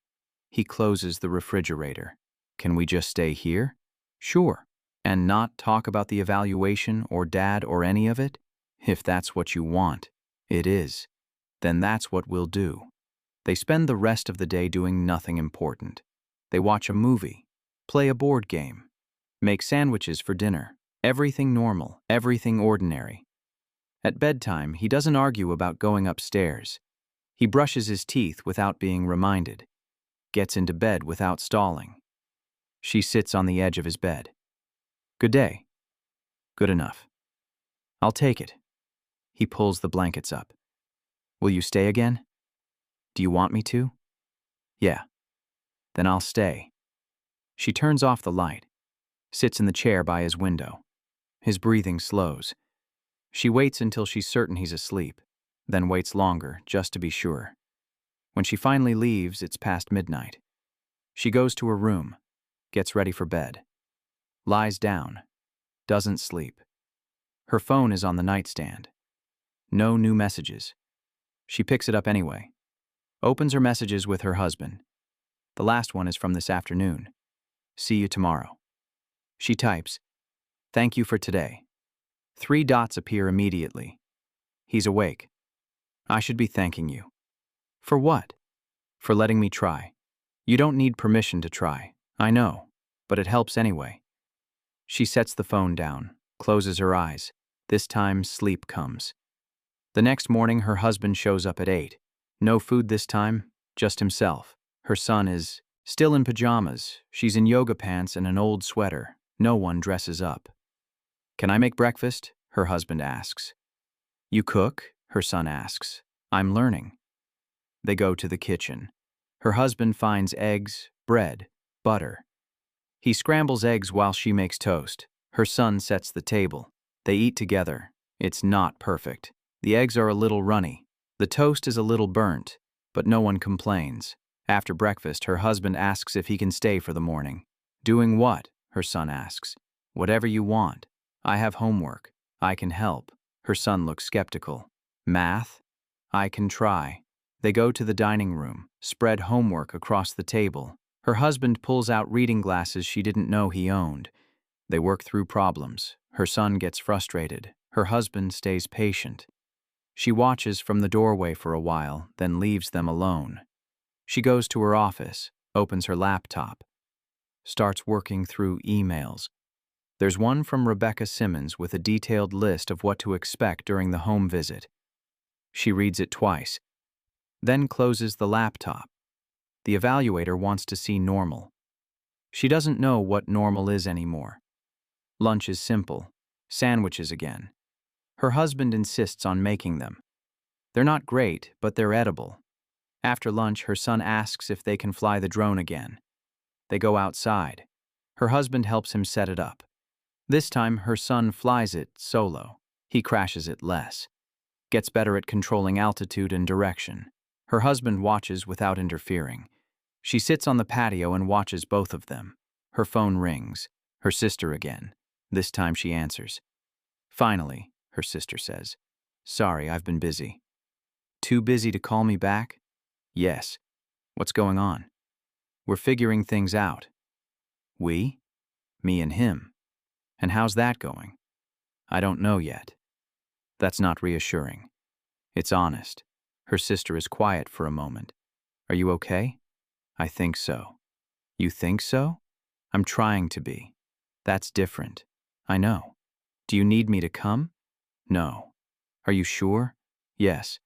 He closes the refrigerator. Can we just stay here? Sure. And not talk about the evaluation or Dad or any of it? If that's what you want, it is. Then that's what we'll do. They spend the rest of the day doing nothing important. They watch a movie, play a board game, make sandwiches for dinner. Everything normal, everything ordinary. At bedtime, he doesn't argue about going upstairs. He brushes his teeth without being reminded, gets into bed without stalling. She sits on the edge of his bed. Good day. Good enough. I'll take it. He pulls the blankets up. Will you stay again? Do you want me to? Yeah. Then I'll stay. She turns off the light, sits in the chair by his window. His breathing slows. She waits until she's certain he's asleep, then waits longer just to be sure. When she finally leaves, it's past midnight. She goes to her room, gets ready for bed, lies down, doesn't sleep. Her phone is on the nightstand. No new messages. She picks it up anyway, opens her messages with her husband. The last one is from this afternoon. See you tomorrow. She types, thank you for today. 3 dots appear immediately. He's awake. I should be thanking you. For what? For letting me try. You don't need permission to try. I know, but it helps anyway. She sets the phone down, closes her eyes. This time, sleep comes. The next morning, her husband shows up at 8. No food this time, just himself. Her son is still in pajamas. She's in yoga pants and an old sweater. No one dresses up. Can I make breakfast? Her husband asks. You cook? Her son asks. I'm learning. They go to the kitchen. Her husband finds eggs, bread, butter. He scrambles eggs while she makes toast. Her son sets the table. They eat together. It's not perfect. The eggs are a little runny. The toast is a little burnt, but no one complains. After breakfast, her husband asks if he can stay for the morning. Doing what? Her son asks. Whatever you want. I have homework. I can help. Her son looks skeptical. Math? I can try. They go to the dining room, spread homework across the table. Her husband pulls out reading glasses she didn't know he owned. They work through problems. Her son gets frustrated. Her husband stays patient. She watches from the doorway for a while, then leaves them alone. She goes to her office, opens her laptop, starts working through emails. There's one from Rebecca Simmons with a detailed list of what to expect during the home visit. She reads it twice, then closes the laptop. The evaluator wants to see normal. She doesn't know what normal is anymore. Lunch is simple, sandwiches again. Her husband insists on making them. They're not great, but they're edible. After lunch, her son asks if they can fly the drone again. They go outside. Her husband helps him set it up. This time, her son flies it solo. He crashes it less. Gets better at controlling altitude and direction. Her husband watches without interfering. She sits on the patio and watches both of them. Her phone rings. Her sister again. This time she answers. Finally, her sister says, Sorry, I've been busy. Too busy to call me back? Yes. What's going on? We're figuring things out. We? Me and him. And how's that going? I don't know yet. That's not reassuring. It's honest. Her sister is quiet for a moment. Are you okay? I think so. You think so? I'm trying to be. That's different. I know. Do you need me to come? No. Are you sure? Yes.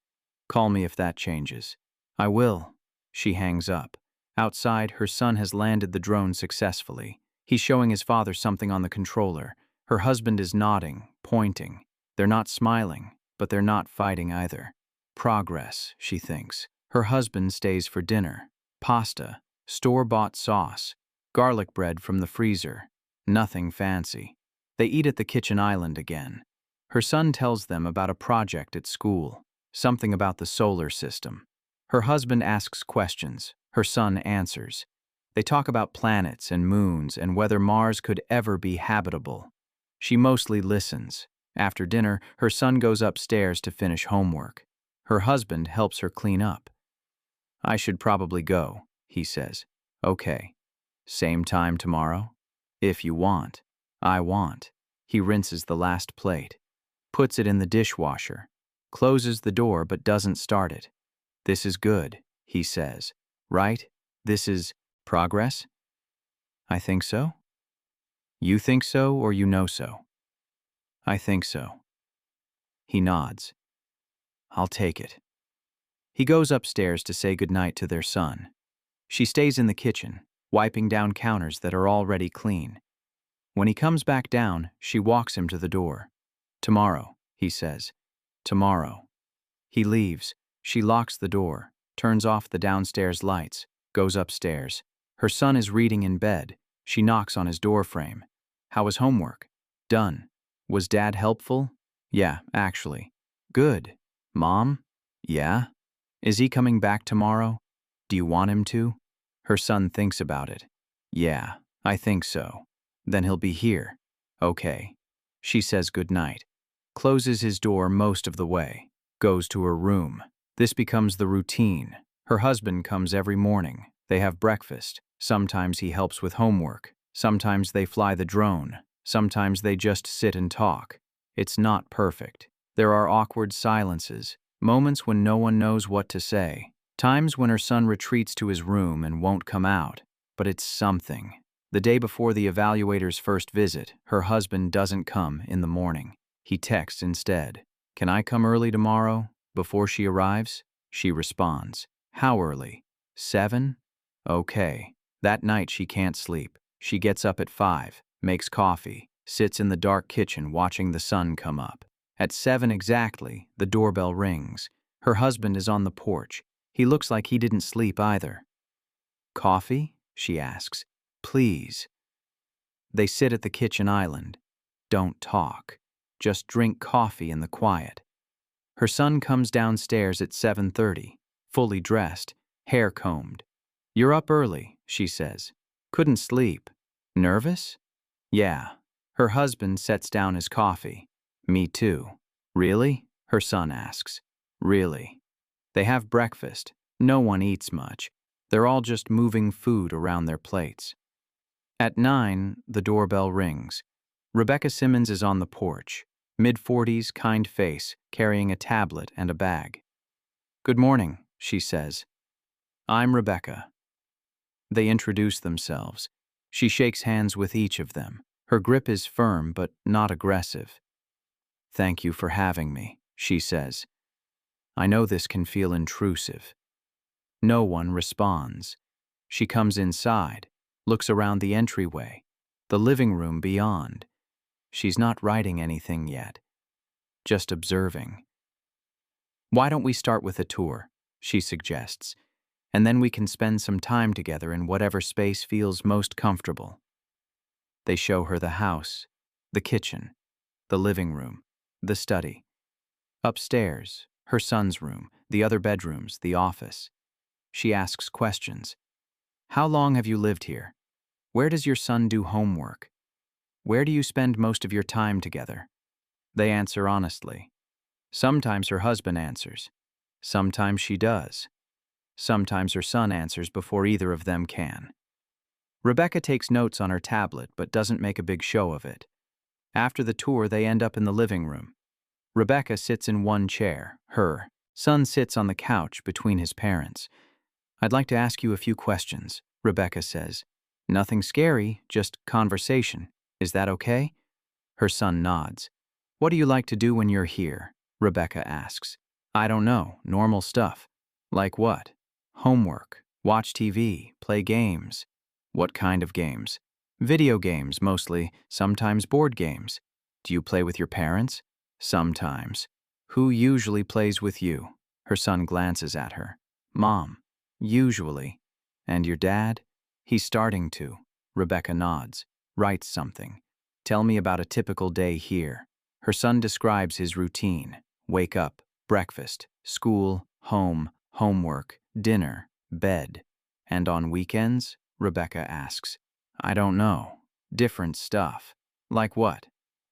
Call me if that changes. I will. She hangs up. Outside, her son has landed the drone successfully. He's showing his father something on the controller. Her husband is nodding, pointing. They're not smiling, but they're not fighting either. Progress, she thinks. Her husband stays for dinner. Pasta, store-bought sauce, garlic bread from the freezer. Nothing fancy. They eat at the kitchen island again. Her son tells them about a project at school, something about the solar system. Her husband asks questions. Her son answers. They talk about planets and moons and whether Mars could ever be habitable. She mostly listens. After dinner, her son goes upstairs to finish homework. Her husband helps her clean up. I should probably go, he says. Okay. Same time tomorrow? If you want. I want. He rinses the last plate, puts it in the dishwasher, closes the door but doesn't start it. This is good, he says. Right? This is progress? I think so. You think so or you know so? I think so. He nods. I'll take it. He goes upstairs to say goodnight to their son. She stays in the kitchen, wiping down counters that are already clean. When he comes back down, she walks him to the door. Tomorrow, he says. Tomorrow. He leaves. She locks the door, turns off the downstairs lights, goes upstairs. Her son is reading in bed. She knocks on his doorframe. How was homework? Done. Was Dad helpful? Yeah, actually. Good. Mom? Yeah? Is he coming back tomorrow? Do you want him to? Her son thinks about it. Yeah, I think so. Then he'll be here. Okay. She says goodnight, closes his door most of the way, goes to her room. This becomes the routine. Her husband comes every morning. They have breakfast. Sometimes he helps with homework. Sometimes they fly the drone. Sometimes they just sit and talk. It's not perfect. There are awkward silences, moments when no one knows what to say, times when her son retreats to his room and won't come out. But it's something. The day before the evaluator's first visit, her husband doesn't come in the morning. He texts instead. Can I come early tomorrow? Before she arrives? She responds. How early? 7? Okay. That night she can't sleep. She gets up at 5, makes coffee, sits in the dark kitchen watching the sun come up. At 7 exactly, the doorbell rings. Her husband is on the porch. He looks like he didn't sleep either. Coffee? She asks. Please. They sit at the kitchen island. Don't talk. Just drink coffee in the quiet. Her son comes downstairs at 7:30, fully dressed, hair combed. You're up early, she says. Couldn't sleep. Nervous? Yeah. Her husband sets down his coffee. Me too. Really? Her son asks. Really. They have breakfast. No one eats much. They're all just moving food around their plates. At 9, the doorbell rings. Rebecca Simmons is on the porch, mid-40s, kind face, carrying a tablet and a bag. Good morning, she says. I'm Rebecca. They introduce themselves. She shakes hands with each of them. Her grip is firm but not aggressive. Thank you for having me, she says. I know this can feel intrusive. No one responds. She comes inside, looks around the entryway, the living room beyond. She's not writing anything yet, just observing. Why don't we start with a tour, she suggests, and then we can spend some time together in whatever space feels most comfortable. They show her the house, the kitchen, the living room, the study. Upstairs, her son's room, the other bedrooms, the office. She asks questions. How long have you lived here? Where does your son do homework? Where do you spend most of your time together? They answer honestly. Sometimes her husband answers. Sometimes she does. Sometimes her son answers before either of them can. Rebecca takes notes on her tablet but doesn't make a big show of it. After the tour, they end up in the living room. Rebecca sits in one chair. Her son sits on the couch between his parents. I'd like to ask you a few questions, Rebecca says. Nothing scary, just conversation. Is that okay? Her son nods. What do you like to do when you're here? Rebecca asks. I don't know, normal stuff. Like what? Homework, Watch TV, play games. What kind of games? Video games, mostly, sometimes board games. Do you play with your parents? Sometimes. Who usually plays with you? Her son glances at her. Mom. Usually. And your dad? He's starting to. Rebecca nods. Writes something. Tell me about a typical day here. Her son describes his routine. Wake up, breakfast, school, home, homework, dinner, bed. And on weekends? Rebecca asks. I don't know. Different stuff. Like what?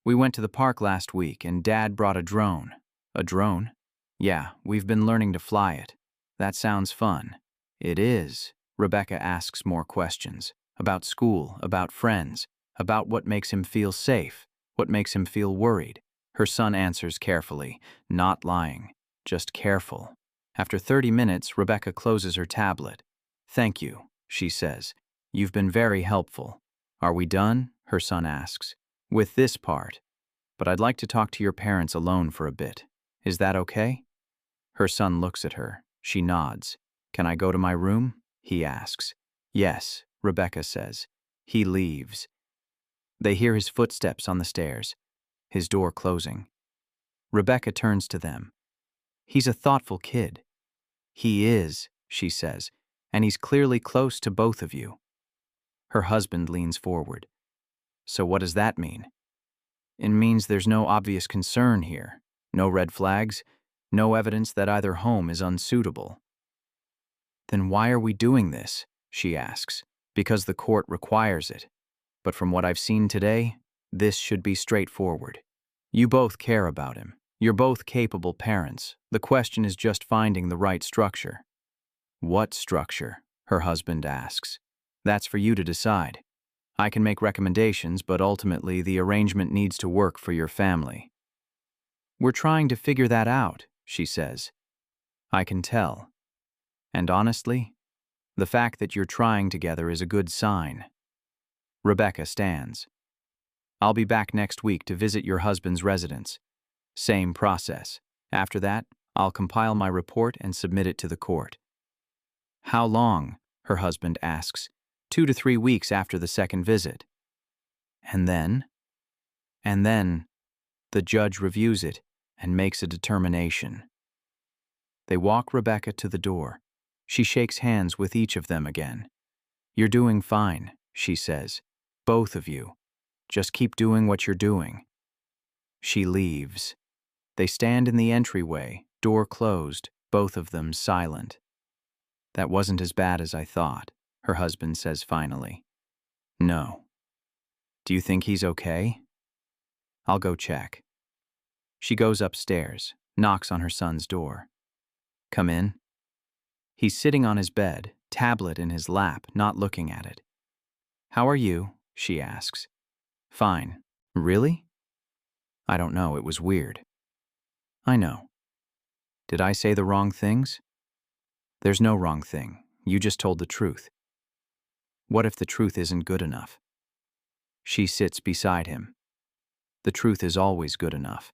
We went to the park last week and Dad brought a drone. A drone? Yeah, we've been learning to fly it. That sounds fun. It is. Rebecca asks more questions. About school, about friends, about what makes him feel safe, what makes him feel worried. Her son answers carefully, not lying, just careful. After 30 minutes, Rebecca closes her tablet. Thank you, she says. You've been very helpful. Are we done? Her son asks. With this part. But I'd like to talk to your parents alone for a bit. Is that okay? Her son looks at her. She nods. Can I go to my room? He asks. Yes, Rebecca says. He leaves. They hear his footsteps on the stairs, his door closing. Rebecca turns to them. He's a thoughtful kid. He is, she says, and he's clearly close to both of you. Her husband leans forward. So what does that mean? It means there's no obvious concern here, no red flags, no evidence that either home is unsuitable. Then why are we doing this? She asks. Because the court requires it. But from what I've seen today, this should be straightforward. You both care about him. You're both capable parents. The question is just finding the right structure. What structure? Her husband asks. That's for you to decide. I can make recommendations, but ultimately the arrangement needs to work for your family. We're trying to figure that out, she says. I can tell. And honestly, the fact that you're trying together is a good sign. Rebecca stands. I'll be back next week to visit your husband's residence. Same process. After that, I'll compile my report and submit it to the court. How long? Her husband asks. 2 to 3 weeks after the second visit. And then? And then, the judge reviews it and makes a determination. They walk Rebecca to the door. She shakes hands with each of them again. You're doing fine, she says. Both of you. Just keep doing what you're doing. She leaves. They stand in the entryway, door closed, both of them silent. That wasn't as bad as I thought, her husband says finally. No. Do you think he's okay? I'll go check. She goes upstairs, knocks on her son's door. Come in. He's sitting on his bed, tablet in his lap, not looking at it. How are you? She asks. Fine. Really? I don't know, it was weird. I know. Did I say the wrong things? There's no wrong thing. You just told the truth. What if the truth isn't good enough? She sits beside him. The truth is always good enough.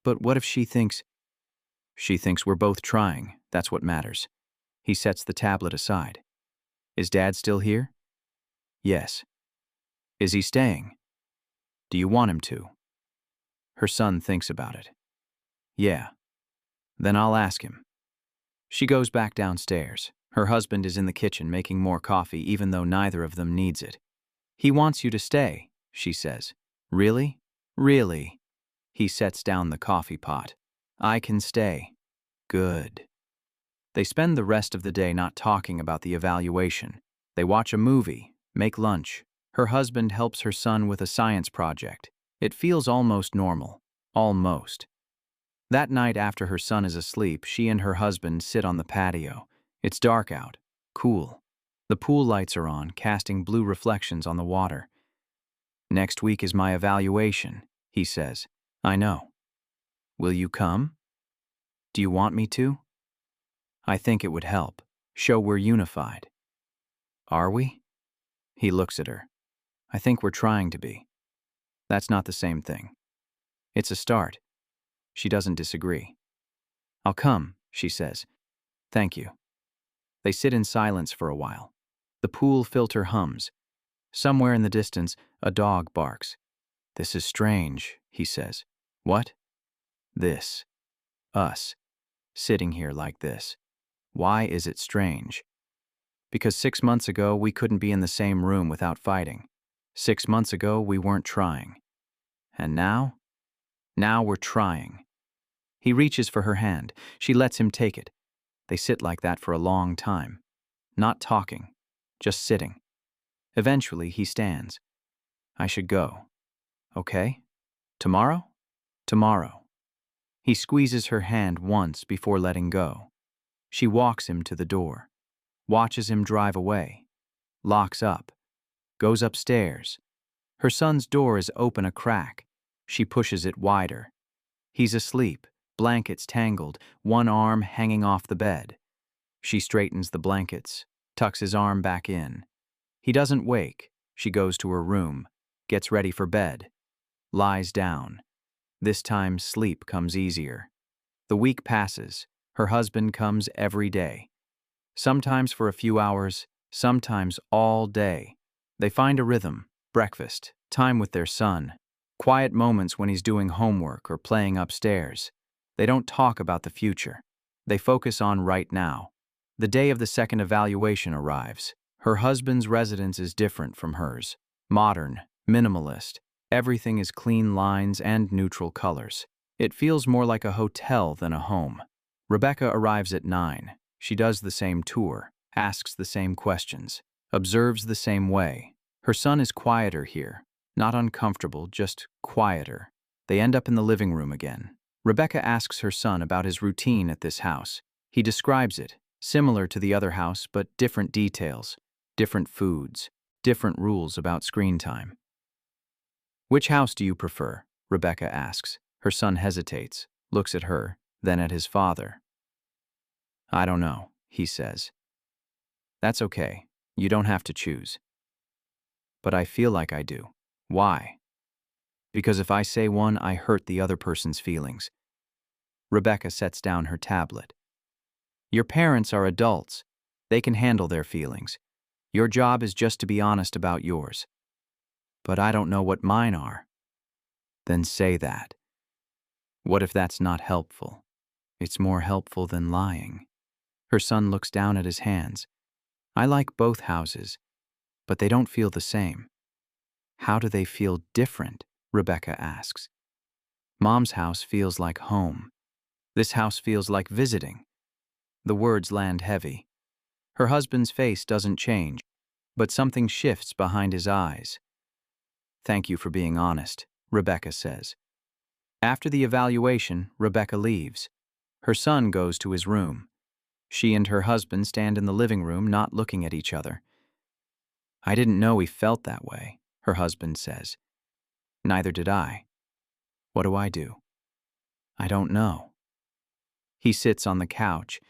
But what if she thinks... She thinks we're both trying. That's what matters. He sets the tablet aside. Is Dad still here? Yes. Is he staying? Do you want him to? Her son thinks about it. Yeah. Then I'll ask him. She goes back downstairs. Her husband is in the kitchen making more coffee even though neither of them needs it. He wants you to stay, she says. Really? Really? He sets down the coffee pot. I can stay. Good. They spend the rest of the day not talking about the evaluation. They watch a movie, make lunch. Her husband helps her son with a science project. It feels almost normal. Almost. That night after her son is asleep, she and her husband sit on the patio. It's dark out. Cool. The pool lights are on, casting blue reflections on the water. Next week is my evaluation, he says. I know. Will you come? Do you want me to? I think it would help. Show we're unified. Are we? He looks at her. I think we're trying to be. That's not the same thing. It's a start. She doesn't disagree. I'll come, she says. Thank you. They sit in silence for a while. The pool filter hums. Somewhere in the distance, a dog barks. "This is strange," he says. "What?" "This. Us. Sitting here like this. Why is it strange?" "Because 6 months ago, we couldn't be in the same room without fighting. 6 months ago, we weren't trying. And now? Now we're trying." He reaches for her hand. She lets him take it. They sit like that for a long time. Not talking. Just sitting. Eventually, he stands. "I should go. Okay? Tomorrow?" "Tomorrow." He squeezes her hand once before letting go. She walks him to the door. Watches him drive away. Locks up. Goes upstairs. Her son's door is open a crack. She pushes it wider. He's asleep, blankets tangled, one arm hanging off the bed. She straightens the blankets, tucks his arm back in. He doesn't wake. She goes to her room, gets ready for bed, lies down. This time sleep comes easier. The week passes. Her husband comes every day. Sometimes for a few hours, sometimes all day. They find a rhythm, breakfast, time with their son, quiet moments when he's doing homework or playing upstairs. They don't talk about the future. They focus on right now. The day of the second evaluation arrives. Her husband's residence is different from hers. Modern, minimalist. Everything is clean lines and neutral colors. It feels more like a hotel than a home. Rebecca arrives at 9. She does the same tour, asks the same questions, observes the same way. Her son is quieter here. Not uncomfortable, just quieter. They end up in the living room again. Rebecca asks her son about his routine at this house. He describes it, similar to the other house, but different details, different foods, different rules about screen time. "Which house do you prefer?" Rebecca asks. Her son hesitates, looks at her, then at his father. "I don't know," he says. "That's okay. You don't have to choose." "But I feel like I do." "Why?" "Because if I say one, I hurt the other person's feelings." Rebecca sets down her tablet. "Your parents are adults. They can handle their feelings. Your job is just to be honest about yours." "But I don't know what mine are." "Then say that." "What if that's not helpful?" "It's more helpful than lying." Her son looks down at his hands. "I like both houses, but they don't feel the same." "How do they feel different?" Rebecca asks. "Mom's house feels like home. This house feels like visiting." The words land heavy. Her husband's face doesn't change, but something shifts behind his eyes. "Thank you for being honest," Rebecca says. After the evaluation, Rebecca leaves. Her son goes to his room. She and her husband stand in the living room, not looking at each other. "I didn't know he felt that way," her husband says. "Neither did I." "What do I do?" "I don't know." He sits on the couch,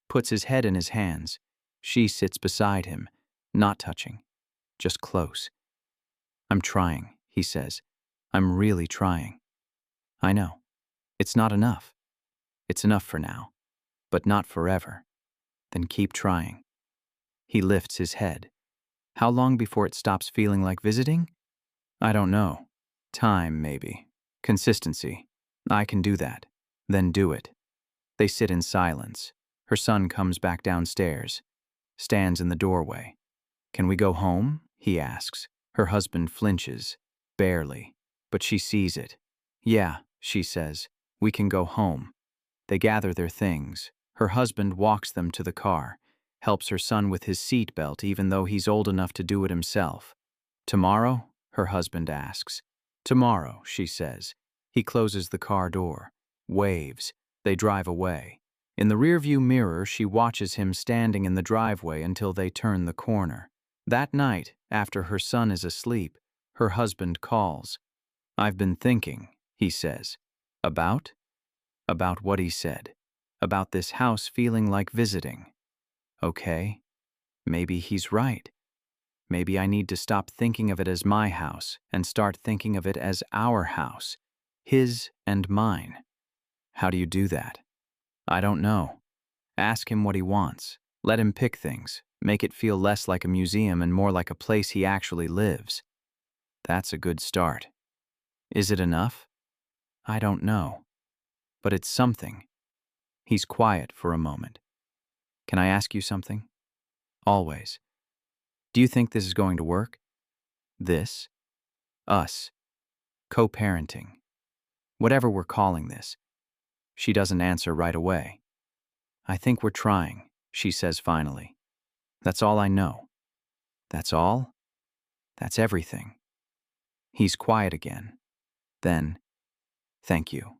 puts his head in his hands. She sits beside him, not touching, just close. "I'm trying," he says. "I'm really trying." "I know. It's not enough. It's enough for now, but not forever. Then keep trying." He lifts his head. "How long before it stops feeling like visiting?" "I don't know. Time, maybe. Consistency. I can do that. Then do it." They sit in silence. Her son comes back downstairs, stands in the doorway. "Can we go home?" he asks. Her husband flinches, barely, but she sees it. "Yeah," she says, "we can go home." They gather their things. Her husband walks them to the car, helps her son with his seat belt even though he's old enough to do it himself. "Tomorrow?" her husband asks. "Tomorrow," she says. He closes the car door, waves. They drive away. In the rearview mirror, she watches him standing in the driveway until they turn the corner. That night, after her son is asleep, her husband calls. "I've been thinking," he says. "About?" About what he said. About this house feeling like visiting. Okay, maybe he's right. Maybe I need to stop thinking of it as my house and start thinking of it as our house, his and mine. How do you do that? I don't know. Ask him what he wants. Let him pick things, make it feel less like a museum and more like a place he actually lives. That's a good start. Is it enough? I don't know. But it's something. He's quiet for a moment. Can I ask you something? Always. Do you think this is going to work? This? Us. Co-parenting. Whatever we're calling this. She doesn't answer right away. I think we're trying, she says finally. That's all I know. That's all? That's everything. He's quiet again. Then, thank you.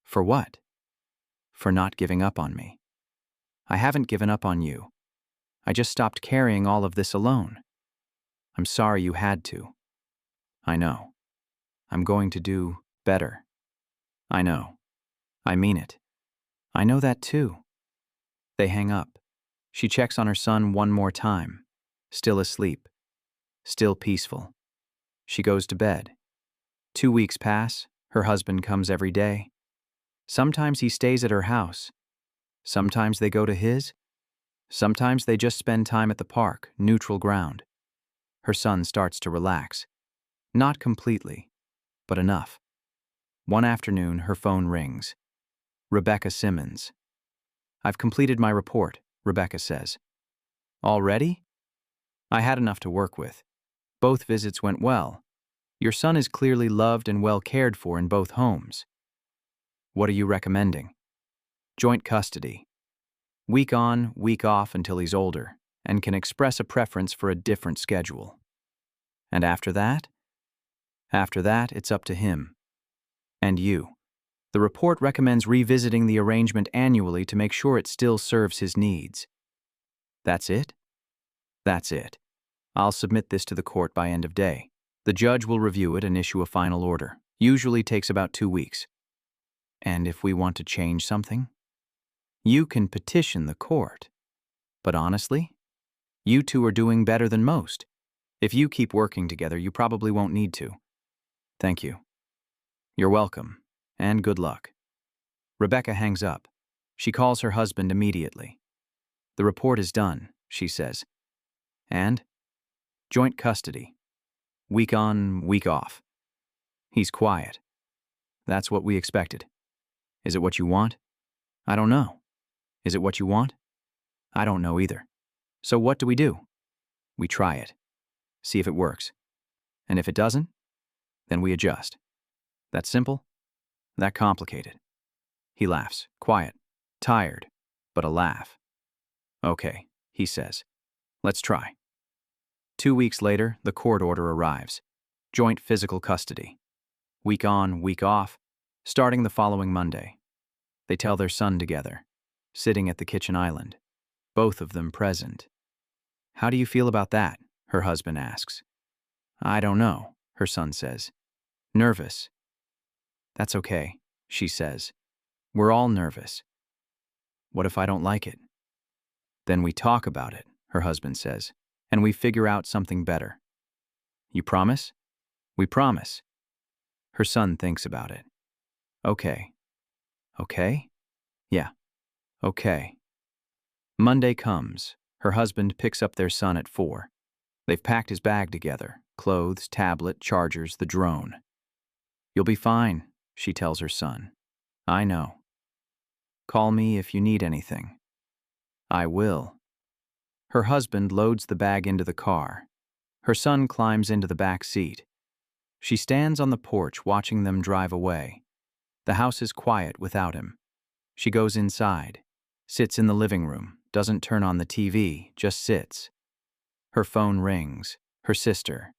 For what? For not giving up on me. I haven't given up on you. I just stopped carrying all of this alone. I'm sorry you had to. I know. I'm going to do better. I know. I mean it. I know that too. They hang up. She checks on her son one more time. Still asleep. Still peaceful. She goes to bed. 2 weeks pass. Her husband comes every day. Sometimes he stays at her house. Sometimes they go to his. Sometimes they just spend time at the park, neutral ground. Her son starts to relax. Not completely, but enough. One afternoon, her phone rings. Rebecca Simmons. I've completed my report, Rebecca says. Already? I had enough to work with. Both visits went well. Your son is clearly loved and well cared for in both homes. What are you recommending? Joint custody. Week on, week off until he's older, and can express a preference for a different schedule. And after that? After that, it's up to him. And you. The report recommends revisiting the arrangement annually to make sure it still serves his needs. That's it? That's it. I'll submit this to the court by end of day. The judge will review it and issue a final order. Usually takes about 2 weeks. And if we want to change something? You can petition the court. But honestly, you two are doing better than most. If you keep working together, you probably won't need to. Thank you. You're welcome, and good luck. Rebecca hangs up. She calls her husband immediately. The report is done, she says. And? Joint custody. Week on, week off. He's quiet. That's what we expected. Is it what you want? I don't know. Is it what you want? I don't know either. So what do? We try it. See if it works. And if it doesn't, then we adjust. That simple? That complicated? He laughs, quiet, tired, but a laugh. Okay, he says. Let's try. 2 weeks later, the court order arrives. Joint physical custody. Week on, week off, starting the following Monday. They tell their son together, sitting at the kitchen island, both of them present. How do you feel about that? Her husband asks. I don't know, her son says. Nervous. That's okay, she says. We're all nervous. What if I don't like it? Then we talk about it, her husband says, and we figure out something better. You promise? We promise. Her son thinks about it. Okay. Okay? Yeah. Okay. Monday comes. Her husband picks up their son at 4. They've packed his bag together. Clothes, tablet, chargers, the drone. You'll be fine, she tells her son. I know. Call me if you need anything. I will. Her husband loads the bag into the car. Her son climbs into the back seat. She stands on the porch watching them drive away. The house is quiet without him. She goes inside, sits in the living room, doesn't turn on the TV, just sits. Her phone rings. Her sister.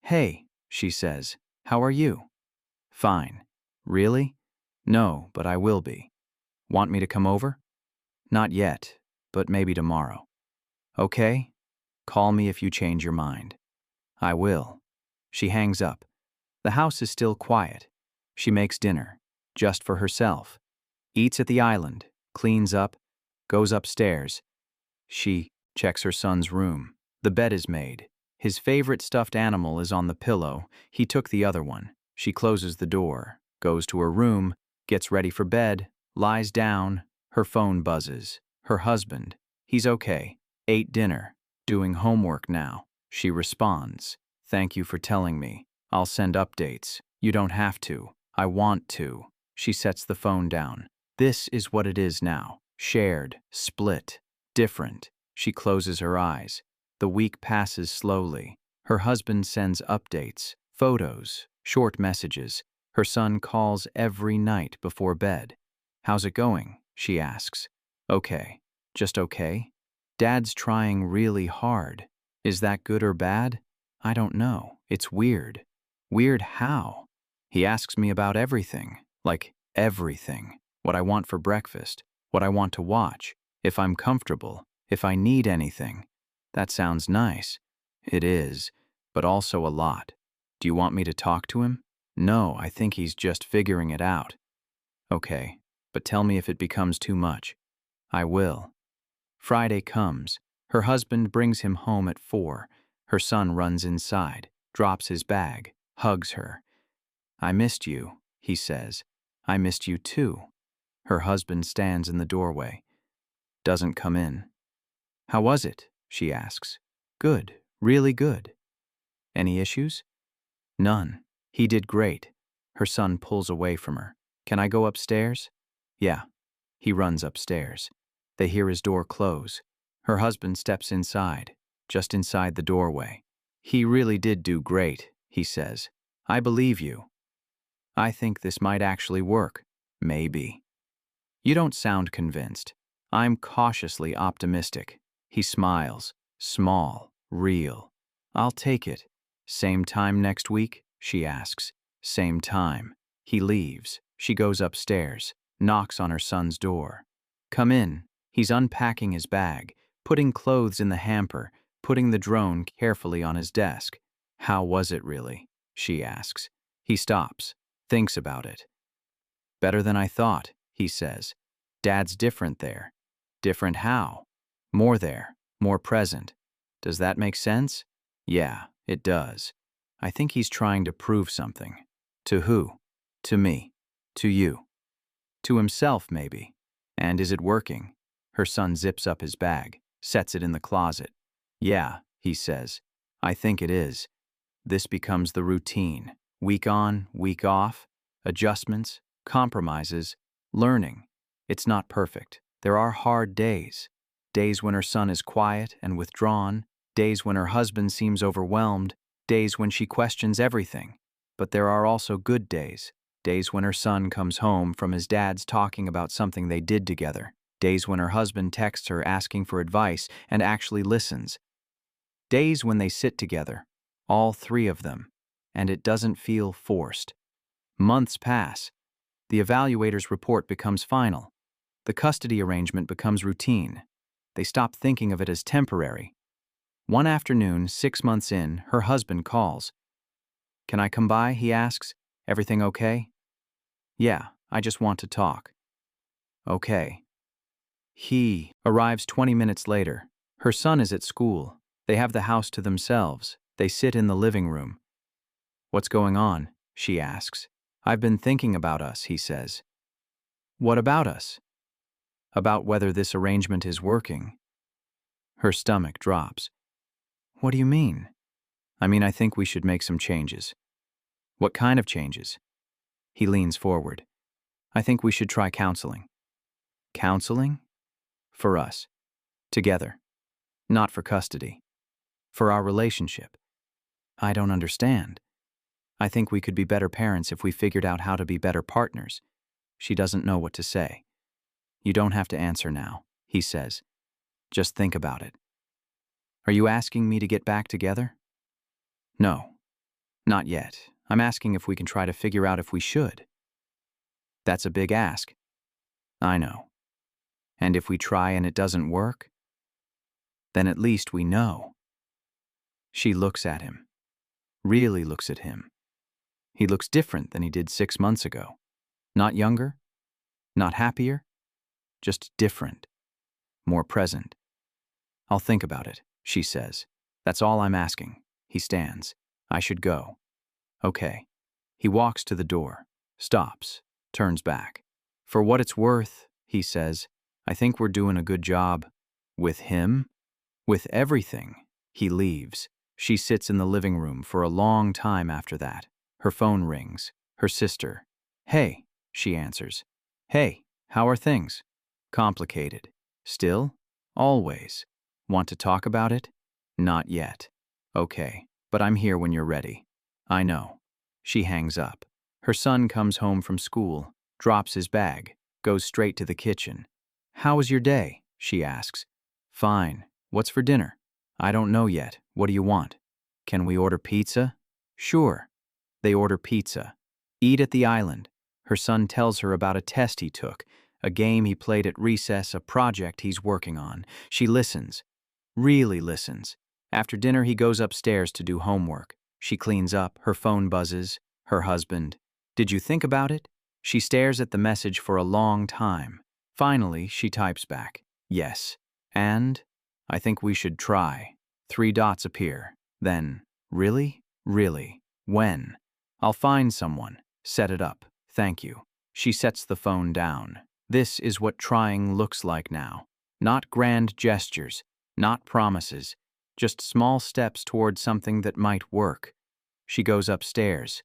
Hey, she says, how are you? Fine. Really? No, but I will be. Want me to come over? Not yet, but maybe tomorrow. Okay? Call me if you change your mind. I will. She hangs up. The house is still quiet. She makes dinner, just for herself. Eats at the island, cleans up, goes upstairs. She checks her son's room. The bed is made. His favorite stuffed animal is on the pillow. He took the other one. She closes the door, goes to her room, gets ready for bed, lies down. Her phone buzzes. Her husband. He's okay. Ate dinner. Doing homework now. She responds. Thank you for telling me. I'll send updates. You don't have to. I want to. She sets the phone down. This is what it is now. Shared, split, different. She closes her eyes. The week passes slowly. Her husband sends updates, photos, short messages. Her son calls every night before bed. How's it going? She asks. Okay. Just okay? Dad's trying really hard. Is that good or bad? I don't know. It's weird. Weird how? He asks me about everything. Like everything. What I want for breakfast. What I want to watch. If I'm comfortable. If I need anything. That sounds nice. It is, but also a lot. Do you want me to talk to him? No, I think he's just figuring it out. Okay, but tell me if it becomes too much. I will. Friday comes. Her husband brings him home at 4. Her son runs inside, drops his bag, hugs her. I missed you, he says. I missed you too. Her husband stands in the doorway. Doesn't come in. How was it? She asks. Good, really good. Any issues? None. He did great. Her son pulls away from her. Can I go upstairs? Yeah. He runs upstairs. They hear his door close. Her husband steps inside, just inside the doorway. He really did do great, he says. I believe you. I think this might actually work. Maybe. You don't sound convinced. I'm cautiously optimistic. He smiles. Small. Real. I'll take it. Same time next week? She asks. Same time. He leaves. She goes upstairs, knocks on her son's door. Come in. He's unpacking his bag, putting clothes in the hamper, putting the drone carefully on his desk. How was it really? She asks. He stops, thinks about it. Better than I thought, he says. Dad's different there. Different how? More there, more present. Does that make sense? Yeah, it does. I think he's trying to prove something. To who? To me. To you. To himself, maybe. And is it working? Her son zips up his bag, sets it in the closet. Yeah, he says. I think it is. This becomes the routine. Week on, week off. Adjustments, compromises, learning. It's not perfect. There are hard days. Days when her son is quiet and withdrawn. Days when her husband seems overwhelmed. Days when she questions everything. But there are also good days. Days when her son comes home from his dad's talking about something they did together. Days when her husband texts her asking for advice and actually listens. Days when they sit together, all 3 of them, and it doesn't feel forced. Months pass. The evaluator's report becomes final. The custody arrangement becomes routine. They stop thinking of it as temporary. One afternoon, 6 months in, her husband calls. Can I come by? He asks. Everything okay? Yeah, I just want to talk. Okay. He arrives 20 minutes later. Her son is at school. They have the house to themselves. They sit in the living room. What's going on? She asks. I've been thinking about us, he says. What about us? About whether this arrangement is working. Her stomach drops. What do you mean? I mean, I think we should make some changes. What kind of changes? He leans forward. I think we should try counseling. Counseling? For us. Together. Not for custody. For our relationship. I don't understand. I think we could be better parents if we figured out how to be better partners. She doesn't know what to say. You don't have to answer now, he says. Just think about it. Are you asking me to get back together? No. Not yet. I'm asking if we can try to figure out if we should. That's a big ask. I know. And if we try and it doesn't work, then at least we know. She looks at him. Really looks at him. He looks different than he did 6 months ago. Not younger, not happier, just different, more present. I'll think about it, she says. That's all I'm asking. He stands. I should go. Okay. He walks to the door, stops, turns back. For what it's worth, he says, I think we're doing a good job. With him? With everything. He leaves. She sits in the living room for a long time after that. Her phone rings. Her sister. Hey, she answers. Hey, how are things? Complicated. Still? Always. Want to talk about it? Not yet. Okay, but I'm here when you're ready. I know. She hangs up. Her son comes home from school, drops his bag, goes straight to the kitchen. How was your day? She asks. Fine. What's for dinner? I don't know yet. What do you want? Can we order pizza? Sure. They order pizza. Eat at the island. Her son tells her about a test he took, a game he played at recess, a project he's working on. She listens. Really listens. After dinner, he goes upstairs to do homework. She cleans up, her phone buzzes. Her husband. Did you think about it? She stares at the message for a long time. Finally, she types back. Yes. And? I think we should try. 3 dots appear. Then, really? Really? When? I'll find someone. Set it up. Thank you. She sets the phone down. This is what trying looks like now. Not grand gestures, not promises, just small steps toward something that might work. She goes upstairs,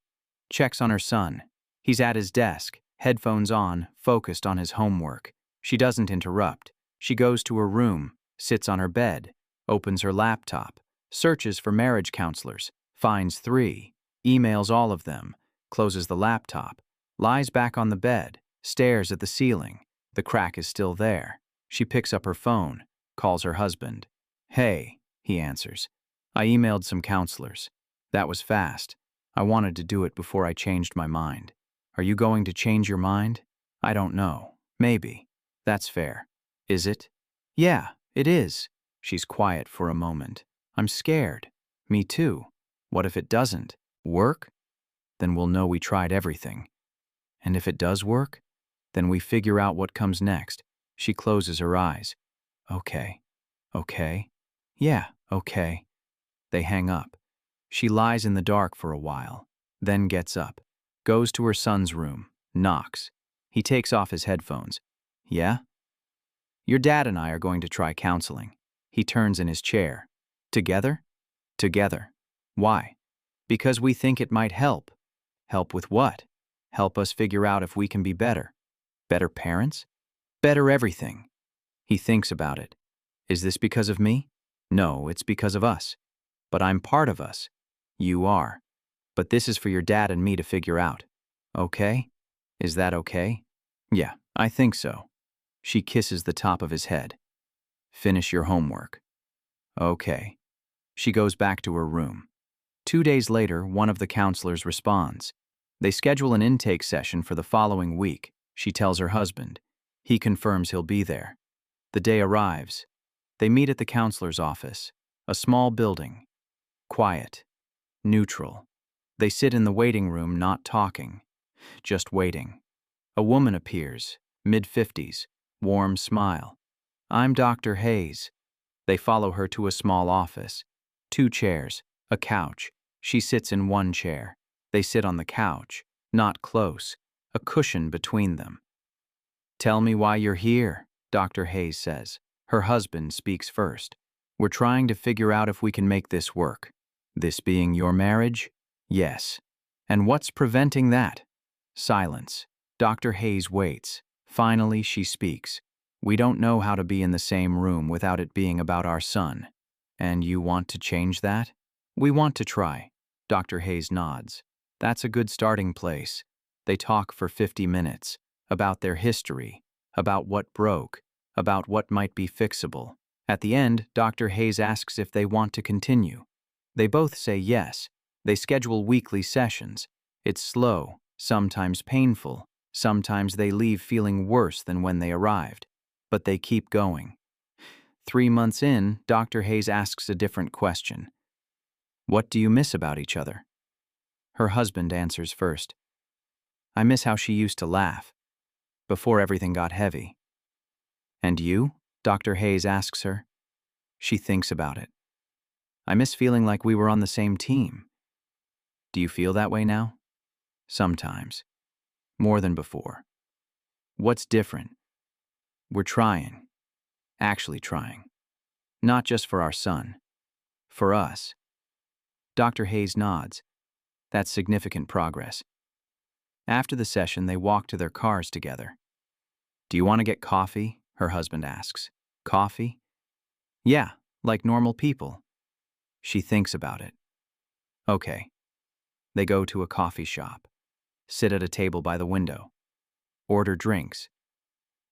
checks on her son. He's at his desk, headphones on, focused on his homework. She doesn't interrupt. She goes to her room, sits on her bed, opens her laptop, searches for marriage counselors, finds 3, emails all of them, closes the laptop, lies back on the bed, stares at the ceiling. The crack is still there. She picks up her phone, calls her husband. Hey, he answers. I emailed some counselors. That was fast. I wanted to do it before I changed my mind. Are you going to change your mind? I don't know. Maybe. That's fair. Is it? Yeah, it is. She's quiet for a moment. I'm scared. Me too. What if it doesn't work? Then we'll know we tried everything. And if it does work, then we figure out what comes next. She closes her eyes. Okay. Okay. Yeah, okay. They hang up. She lies in the dark for a while, then gets up, goes to her son's room, knocks. He takes off his headphones. Yeah? Your dad and I are going to try counseling. He turns in his chair. Together? Together. Why? Because we think it might help. Help with what? Help us figure out if we can be better. Better parents? Better everything. He thinks about it. Is this because of me? No, it's because of us. But I'm part of us. You are. But this is for your dad and me to figure out. Okay? Is that okay? Yeah, I think so. She kisses the top of his head. Finish your homework. Okay. She goes back to her room. 2 days later, one of the counselors responds. They schedule an intake session for the following week. She tells her husband. He confirms he'll be there. The day arrives. They meet at the counselor's office, a small building. Quiet. Neutral. They sit in the waiting room not talking, just waiting. A woman appears, mid-50s, warm smile. I'm Dr. Hayes. They follow her to a small office. 2 chairs, a couch. She sits in one chair. They sit on the couch, not close, a cushion between them. Tell me why you're here, Dr. Hayes says. Her husband speaks first. We're trying to figure out if we can make this work. This being your marriage? Yes. And what's preventing that? Silence. Dr. Hayes waits. Finally, she speaks. We don't know how to be in the same room without it being about our son. And you want to change that? We want to try. Dr. Hayes nods. That's a good starting place. They talk for 50 minutes, about their history, about what broke, about what might be fixable. At the end, Dr. Hayes asks if they want to continue. They both say yes. They schedule weekly sessions. It's slow, sometimes painful. Sometimes they leave feeling worse than when they arrived. But they keep going. 3 months in, Dr. Hayes asks a different question. What do you miss about each other? Her husband answers first. I miss how she used to laugh, before everything got heavy. And you? Dr. Hayes asks her. She thinks about it. I miss feeling like we were on the same team. Do you feel that way now? Sometimes. More than before. What's different? We're trying. Actually trying. Not just for our son. For us. Dr. Hayes nods. That's significant progress. After the session, they walk to their cars together. Do you want to get coffee? Her husband asks. Coffee? Yeah, like normal people. She thinks about it. Okay. They go to a coffee shop. Sit at a table by the window. Order drinks.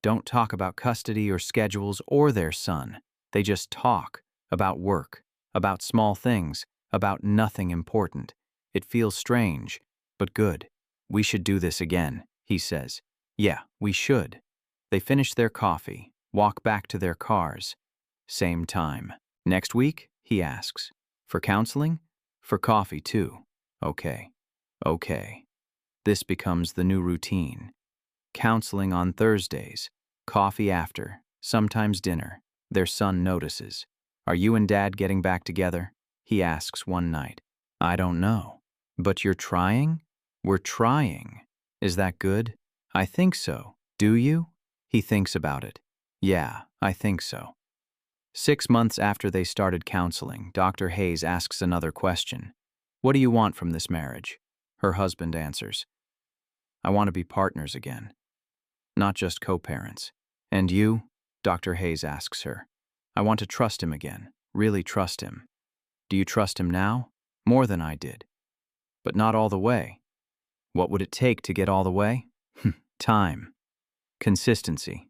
Don't talk about custody or schedules or their son. They just talk about work, about small things, about nothing important. It feels strange, but good. We should do this again, he says. Yeah, we should. They finish their coffee, walk back to their cars. Same time. Next week? He asks. For counseling? For coffee too. Okay. Okay. This becomes the new routine. Counseling on Thursdays. Coffee after. Sometimes dinner. Their son notices. Are you and Dad getting back together? He asks one night. I don't know. But you're trying? We're trying. Is that good? I think so. Do you? He thinks about it. Yeah, I think so. 6 months after they started counseling, Dr. Hayes asks another question. What do you want from this marriage? Her husband answers. I want to be partners again. Not just co-parents. And you? Dr. Hayes asks her. I want to trust him again. Really trust him. Do you trust him now? More than I did. But not all the way. What would it take to get all the way? Time. Consistency.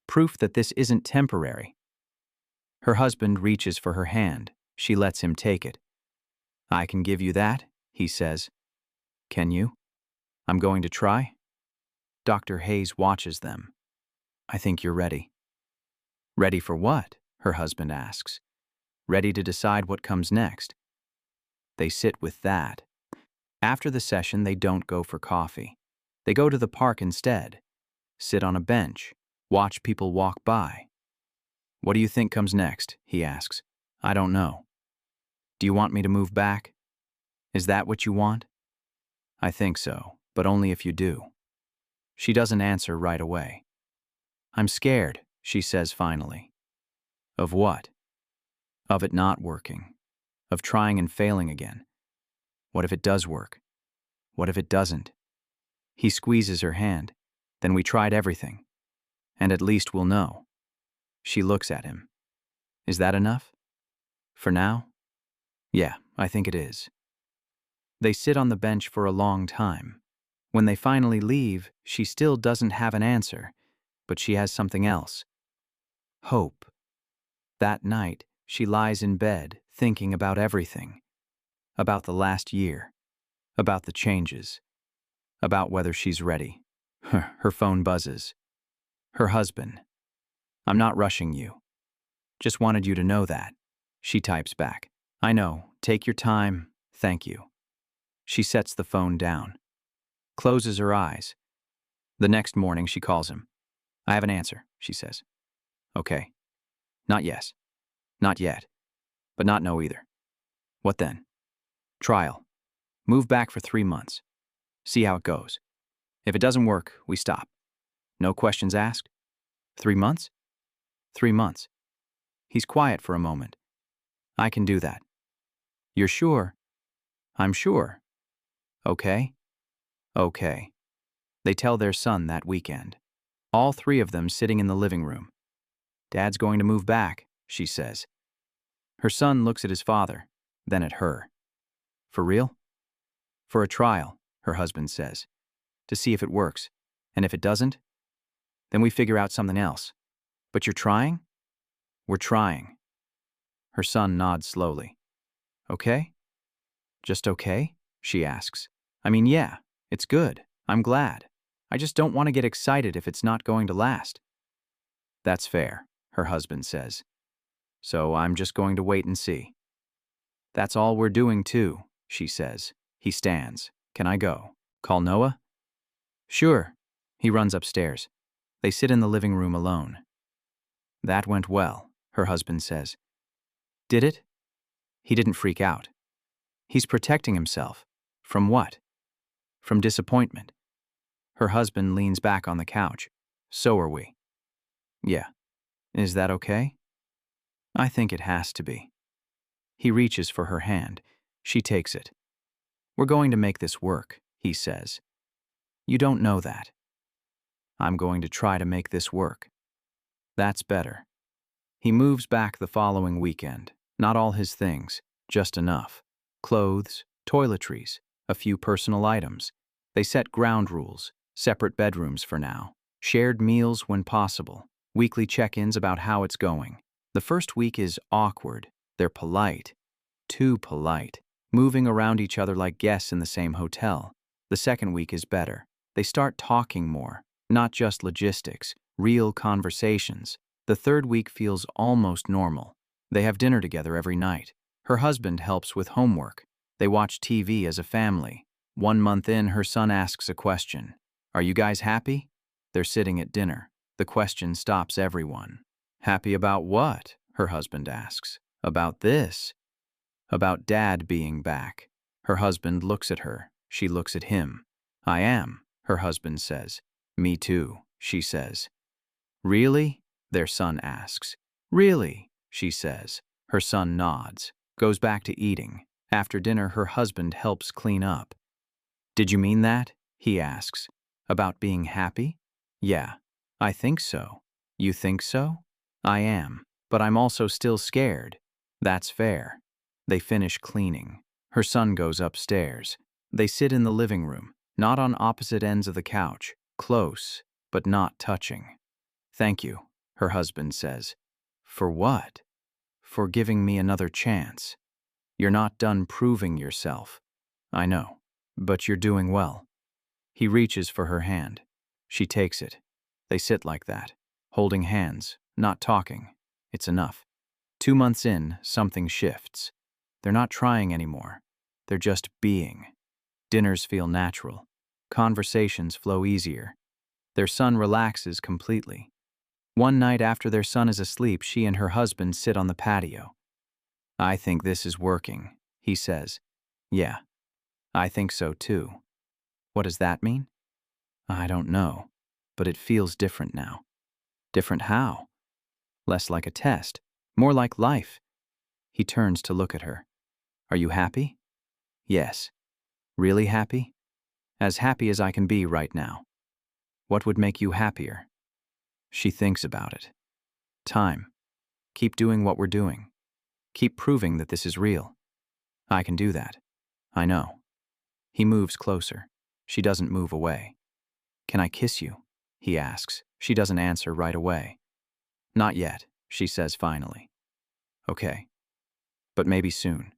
Proof that this isn't temporary. Her husband reaches for her hand. She lets him take it. I can give you that, he says. Can you? I'm going to try. Dr. Hayes watches them. I think you're ready. Ready for what? Her husband asks. Ready to decide what comes next. They sit with that. After the session, they don't go for coffee. They go to the park instead. Sit on a bench. Watch people walk by. What do you think comes next? He asks. I don't know. Do you want me to move back? Is that what you want? I think so, but only if you do. She doesn't answer right away. I'm scared, she says finally. Of what? Of it not working. Of trying and failing again. What if it does work? What if it doesn't? He squeezes her hand. Then we tried everything. And at least we'll know. She looks at him. Is that enough? For now? Yeah, I think it is. They sit on the bench for a long time. When they finally leave, she still doesn't have an answer, but she has something else. Hope. That night, she lies in bed, thinking about everything. About the last year. About the changes. About whether she's ready. Her phone buzzes. Her husband. I'm not rushing you. Just wanted you to know that. She types back. I know. Take your time. Thank you. She sets the phone down. Closes her eyes. The next morning, she calls him. I have an answer, she says. Okay. Not yes. Not yet. But not no either. What then? Trial. Move back for 3 months. See how it goes. If it doesn't work, we stop. No questions asked? 3 months? 3 months. He's quiet for a moment. I can do that. You're sure? I'm sure. Okay? Okay. They tell their son that weekend. All 3 of them sitting in the living room. Dad's going to move back, she says. Her son looks at his father, then at her. For real? For a trial, her husband says. To see if it works. And if it doesn't, then we figure out something else. But you're trying? We're trying. Her son nods slowly. Okay? Just okay? She asks. I mean, yeah, it's good. I'm glad. I just don't want to get excited if it's not going to last. That's fair, her husband says. So I'm just going to wait and see. That's all we're doing too, she says. He stands. Can I go? Call Noah? Sure. He runs upstairs. They sit in the living room alone. That went well, her husband says. Did it? He didn't freak out. He's protecting himself. From what? From disappointment. Her husband leans back on the couch. So are we. Yeah. Is that okay? I think it has to be. He reaches for her hand. She takes it. We're going to make this work, he says. You don't know that. I'm going to try to make this work. That's better. He moves back the following weekend. Not all his things, just enough. Clothes, toiletries, a few personal items. They set ground rules, separate bedrooms for now, shared meals when possible, weekly check-ins about how it's going. The first week is awkward. They're polite. Too polite. Moving around each other like guests in the same hotel. The second week is better. They start talking more, not just logistics, real conversations. The third week feels almost normal. They have dinner together every night. Her husband helps with homework. They watch TV as a family. 1 month in, her son asks a question. Are you guys happy? They're sitting at dinner. The question stops everyone. Happy about what? Her husband asks. About this. About Dad being back. Her husband looks at her. She looks at him. I am, her husband says. Me too, she says. Really? Their son asks. Really? She says. Her son nods. Goes back to eating. After dinner, her husband helps clean up. Did you mean that? He asks. About being happy? Yeah, I think so. You think so? I am, but I'm also still scared. That's fair. They finish cleaning. Her son goes upstairs. They sit in the living room, not on opposite ends of the couch, close, but not touching. Thank you, her husband says. For what? For giving me another chance. You're not done proving yourself. I know, but you're doing well. He reaches for her hand. She takes it. They sit like that, holding hands, not talking. It's enough. 2 months in, something shifts. They're not trying anymore. They're just being. Dinners feel natural. Conversations flow easier. Their son relaxes completely. One night after their son is asleep, she and her husband sit on the patio. I think this is working, he says. Yeah, I think so too. What does that mean? I don't know, but it feels different now. Different how? Less like a test, more like life. He turns to look at her. Are you happy? Yes. Really happy? As happy as I can be right now. What would make you happier? She thinks about it. Time. Keep doing what we're doing. Keep proving that this is real. I can do that. I know. He moves closer. She doesn't move away. Can I kiss you? He asks. She doesn't answer right away. Not yet, she says finally. Okay. But maybe soon.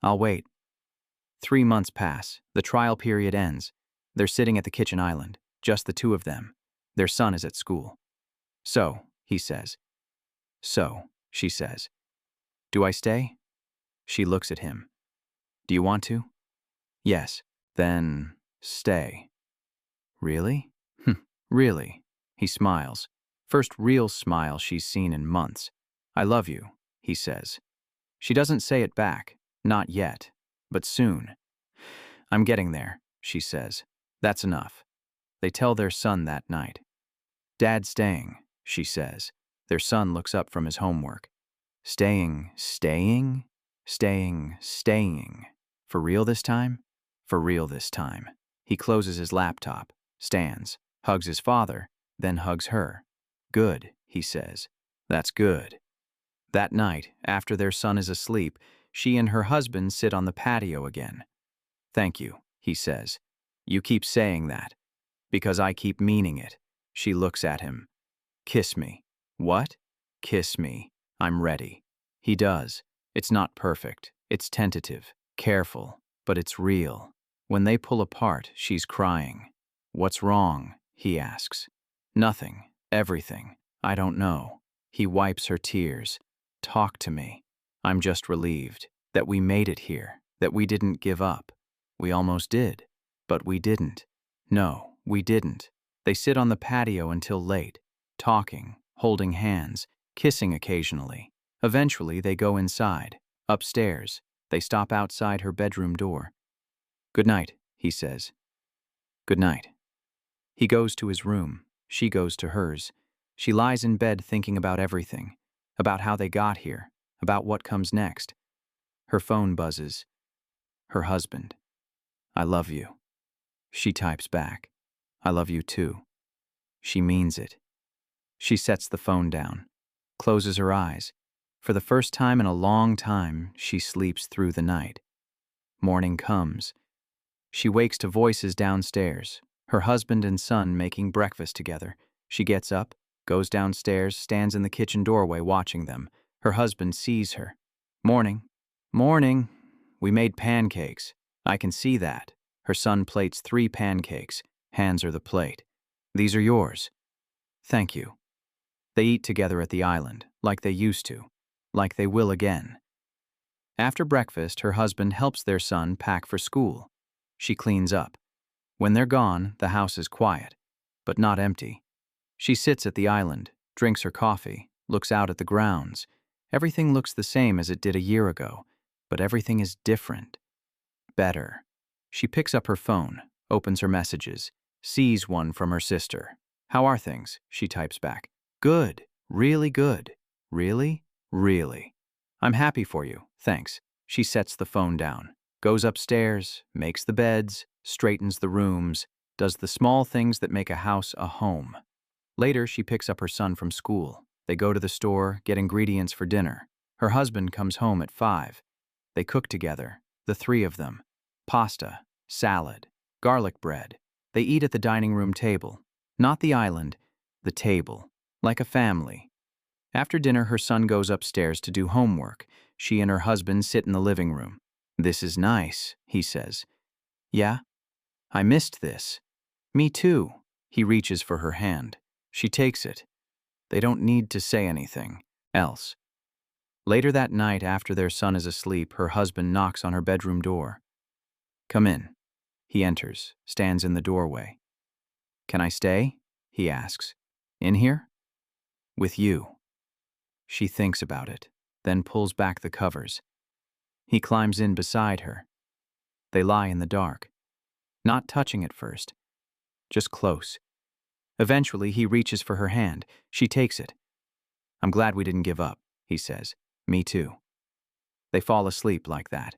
I'll wait. 3 months pass. The trial period ends. They're sitting at the kitchen island, just the two of them. Their son is at school. So, he says. So, she says. Do I stay? She looks at him. Do you want to? Yes. Then, stay. Really? Really. He smiles. First real smile she's seen in months. I love you, he says. She doesn't say it back. Not yet. But soon. I'm getting there, she says. That's enough. They tell their son that night. Dad's staying, she says. Their son looks up from his homework. Staying. For real this time? For real this time. He closes his laptop, stands, hugs his father, then hugs her. Good, he says. That's good. That night, after their son is asleep, she and her husband sit on the patio again. Thank you, he says. You keep saying that. Because I keep meaning it. She looks at him. Kiss me. What? Kiss me. I'm ready. He does. It's not perfect. It's tentative, careful, but it's real. When they pull apart, she's crying. What's wrong? He asks. Nothing. Everything. I don't know. He wipes her tears. Talk to me. I'm just relieved that we made it here, that we didn't give up. We almost did, but we didn't. No, we didn't. They sit on the patio until late, talking, holding hands, kissing occasionally. Eventually, they go inside, upstairs. They stop outside her bedroom door. Good night, he says. Good night. He goes to his room. She goes to hers. She lies in bed thinking about everything. about how they got here, about what comes next. Her phone buzzes. Her husband. I love you. She types back. I love you too. She means it. She sets the phone down, closes her eyes. For the first time in a long time, she sleeps through the night. Morning comes. She wakes to voices downstairs, her husband and son making breakfast together. She gets up, goes downstairs, stands in the kitchen doorway watching them. Her husband sees her. Morning. Morning. We made pancakes. I can see that. Her son plates 3 pancakes, hands her the plate. These are yours. Thank you. They eat together at the island, like they used to, like they will again. After breakfast, her husband helps their son pack for school. She cleans up. When they're gone, the house is quiet, but not empty. She sits at the island, drinks her coffee, looks out at the grounds. Everything looks the same as it did a year ago, but everything is different. Better. She picks up her phone, opens her messages, sees one from her sister. How are things? She types back. Good. Really good. Really? Really. I'm happy for you. Thanks. She sets the phone down, goes upstairs, makes the beds, straightens the rooms, does the small things that make a house a home. Later, she picks up her son from school. They go to the store, get ingredients for dinner. Her husband comes home at 5. They cook together, the 3 of them. Pasta, salad, garlic bread. They eat at the dining room table. Not the island, the table. Like a family. After dinner, her son goes upstairs to do homework. She and her husband sit in the living room. This is nice, he says. Yeah? I missed this. Me too. He reaches for her hand. She takes it. They don't need to say anything else. Later that night, after their son is asleep, her husband knocks on her bedroom door. Come in. He enters, stands in the doorway. Can I stay? He asks. In here? With you. She thinks about it, then pulls back the covers. He climbs in beside her. They lie in the dark, not touching at first, just close. Eventually, he reaches for her hand. She takes it. I'm glad we didn't give up, he says. Me too. They fall asleep like that,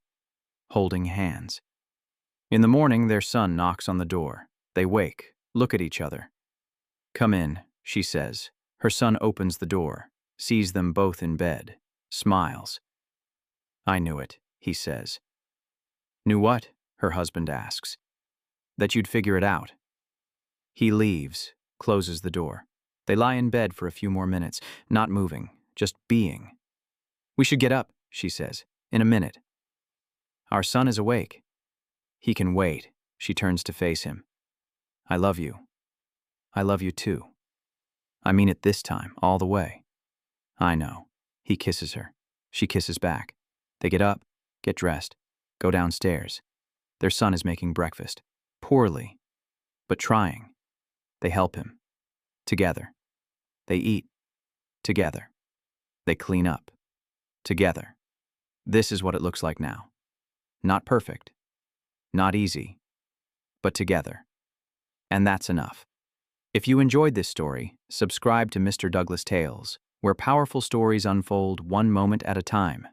holding hands. In the morning, their son knocks on the door. They wake, look at each other. Come in, she says. Her son opens the door, sees them both in bed, smiles. I knew it, he says. Knew what? Her husband asks. That you'd figure it out. He leaves, closes the door. They lie in bed for a few more minutes, not moving, just being. We should get up, she says, in a minute. Our son is awake. He can wait. She turns to face him. I love you. I love you too. I mean it this time, all the way. I know. He kisses her. She kisses back. They get up, get dressed, go downstairs. Their son is making breakfast. Poorly, but trying. They help him. Together. They eat. Together. They clean up. Together. This is what it looks like now. Not perfect. Not easy. But together. And that's enough. If you enjoyed this story, subscribe to Mr. Douglas Tales, where powerful stories unfold one moment at a time.